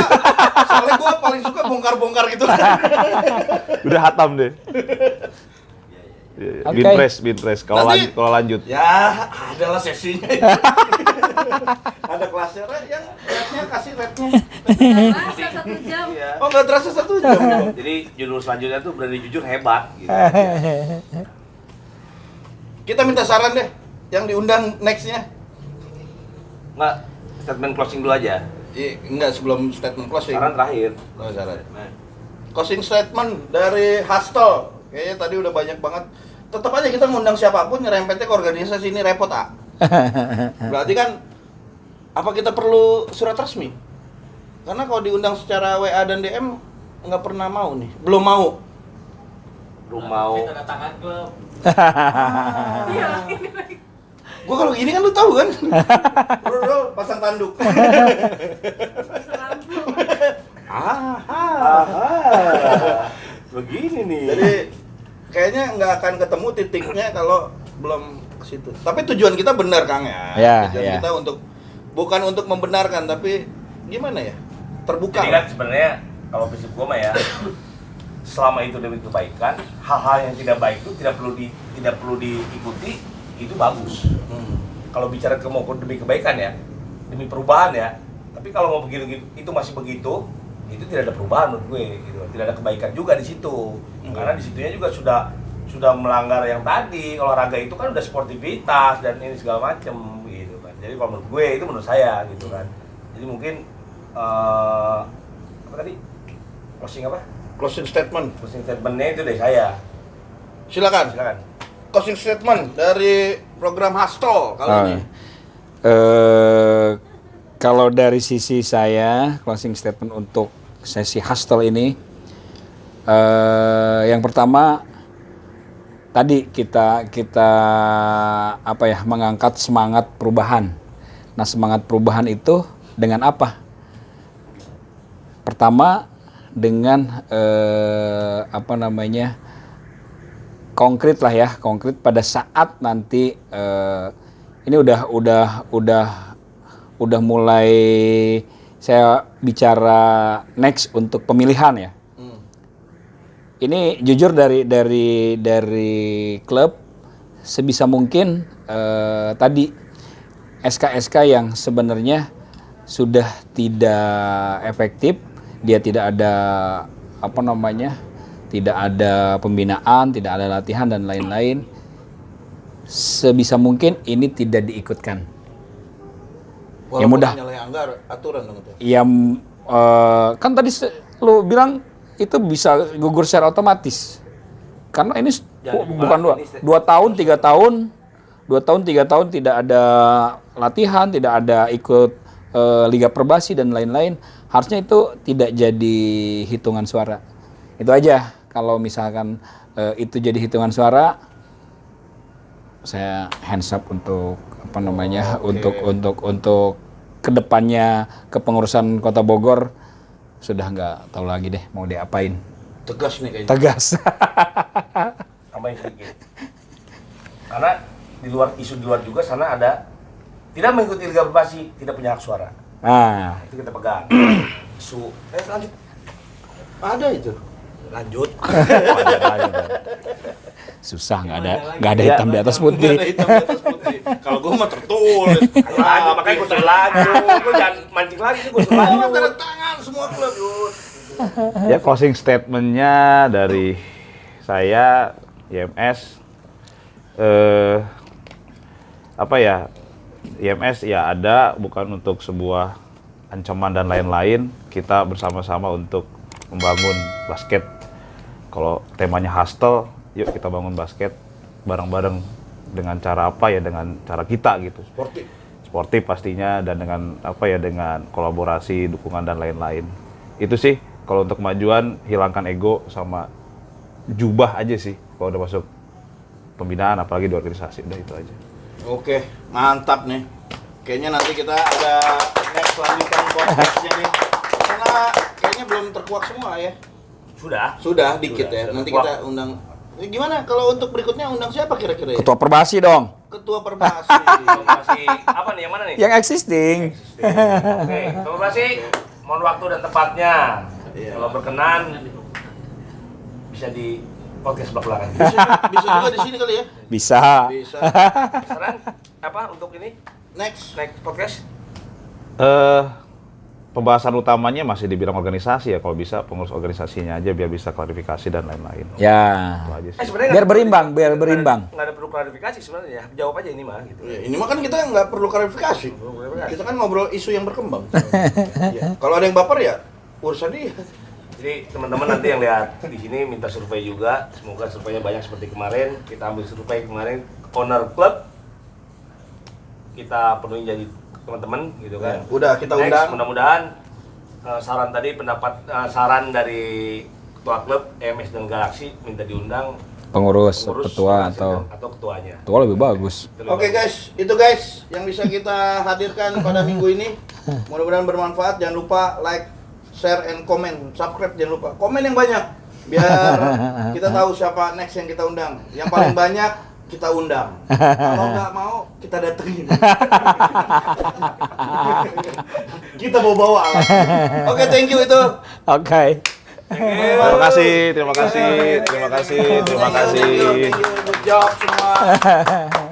Soalnya gue paling suka bongkar-bongkar gitu. Udah hatam deh. Oke. Binpres. Kalau Nanti- lanjut. Ya, adalah sesinya. Ada kelasnya yang rate-nya kasih rate-nya. Masa 1 jam. Oh, nggak terasa 1 jam. Jadi judul selanjutnya tuh berani jujur hebat gitu. Kita minta saran deh yang diundang next-nya. Nggak, statement closing dulu aja. Enggak, sebelum statement closing. Saran terakhir. Oh, saran. closing statement dari Hustle. Kayaknya tadi udah banyak banget. Tetap aja kita ngundang siapapun nyerempetnya ke organisasi ini repot, ah. Berarti kan apa kita perlu surat resmi? Karena kalau diundang secara WA dan DM nggak pernah mau nih, belum mau. Tanda tangan klub. Gua kalau gini kan lu tahu kan? Bro, pasang tanduk. Begini nih. Jadi kayaknya nggak akan ketemu titiknya kalau belum ke situ. Tapi tujuan kita benar, Kang ya. Tujuan kita bukan untuk membenarkan, tapi gimana ya? Terbuka. Jadi kan sebenarnya kalau prinsip gua mah ya, selama itu demi kebaikan, hal-hal yang tidak baik itu tidak perlu diikuti, itu bagus. Kalau bicara mau demi kebaikan ya, demi perubahan ya. Tapi kalau mau begitu itu masih begitu, itu tidak ada perubahan menurut gue gitu. Tidak ada kebaikan juga di situ. Karena di situnya juga sudah melanggar yang tadi. Olahraga itu kan udah sportivitas dan ini segala macem gitu kan. Jadi kalau menurut gue itu menurut saya gitu kan. Jadi mungkin apa tadi? Closing statementnya itu dari saya. Silakan. Closing statement dari program Hustle kali ini. Kalau dari sisi saya, closing statement untuk sesi Hustle ini, yang pertama tadi kita mengangkat semangat perubahan. Nah, semangat perubahan itu dengan apa? Pertama dengan konkret lah ya, konkret pada saat nanti ini udah mulai saya bicara next untuk pemilihan ya. Ini jujur dari klub sebisa mungkin tadi SK-SK yang sebenarnya sudah tidak efektif, dia tidak ada tidak ada pembinaan, tidak ada latihan dan lain-lain. Sebisa mungkin ini tidak diikutkan. Walaupun Ya mudah. menyalahi aturan dong itu. Ya kan tadi lu bilang itu bisa gugur secara otomatis. Karena ini bukan 2 tahun, 3 tahun, 2 tahun, 3 tahun tidak ada latihan, tidak ada ikut Liga Perbasi dan lain-lain. Harusnya itu tidak jadi hitungan suara. Itu aja. Kalau misalkan itu jadi hitungan suara, saya hands up untuk untuk kedepannya kepengurusan Kota Bogor sudah nggak tahu lagi deh mau diapain. Tegas nih kayaknya. Tegas. Tambahin sedikit. Karena di luar juga sana ada tidak mengikuti Liga Perbasi, tidak punya hak suara. Nah, Itu kita pegang. Lanjut. Ada itu. Lanjut. susah nggak ada hitam di atas putih. Nggak ada hitam di atas putih. Kalau gue mah tertulis. Makanya gue suruh lanjut. Gue jangan mancing lagi, gue suruh lanjut. Tanda tangan semua klub. Ya, closing statementnya dari saya IMS IMS ya ada bukan untuk sebuah ancaman dan lain-lain. Kita bersama-sama untuk membangun basket. Kalau temanya Hustle, yuk kita bangun basket bareng-bareng dengan cara apa ya, dengan cara kita gitu. Sportif pastinya, dan dengan dengan kolaborasi, dukungan dan lain-lain. Itu sih kalau untuk kemajuan, hilangkan ego sama jubah aja sih kalau udah masuk pembinaan, apalagi di organisasi. Udah itu aja. Oke, mantap nih. Kayaknya nanti kita ada next lanjutan podcastnya nih. Karena kayaknya belum terkuak semua ya. Sudah dikit ya. Nanti kita undang. Gimana kalau untuk berikutnya undang siapa kira-kira ya? Ketua Perbasi dong. Ketua Perbasi. Masih apa nih? Yang mana nih? Yang existing. Oke, Ketua Perbasi, mohon waktu dan tempatnya. Iya. Kalau berkenan bisa di podcast belakang. Bisa juga di sini kali ya? Bisa. Sekarang apa untuk ini? Next podcast? Pembahasan utamanya masih di bidang organisasi ya, kalau bisa pengurus organisasinya aja biar bisa klarifikasi dan lain-lain. Ya. Itu aja sih. Sebenarnya Biar berimbang. Nggak ada perlu klarifikasi sebenarnya. Jawab aja ini mah gitu. Ya, ini mah kan kita nggak perlu klarifikasi. Kita kan ngobrol isu yang berkembang. Ya. Kalau ada yang baper ya urusan dia. Jadi teman-teman nanti yang lihat di sini minta survei juga. Semoga surveinya banyak seperti kemarin. Kita ambil survei kemarin owner klub. Kita penuhi janji teman-teman gitu kan. Udah kita Next, undang. mudah-mudahan saran tadi saran dari ketua klub EMS dan Galaxy minta diundang Pengurus ketua atau ketuanya. ketua lebih bagus. Oke guys, itu guys yang bisa kita hadirkan pada minggu ini. Mudah-mudahan bermanfaat. Jangan lupa like, share, and comment. Subscribe jangan lupa. Komen yang banyak biar kita tahu siapa next yang kita undang. Yang paling banyak kita undang. Kalau nggak mau kita datengin. Kita bawa alat. Oke, thank you itu. Oke. Terima kasih, terima kasih, terima kasih, terima kasih. Thank you. Good job semua.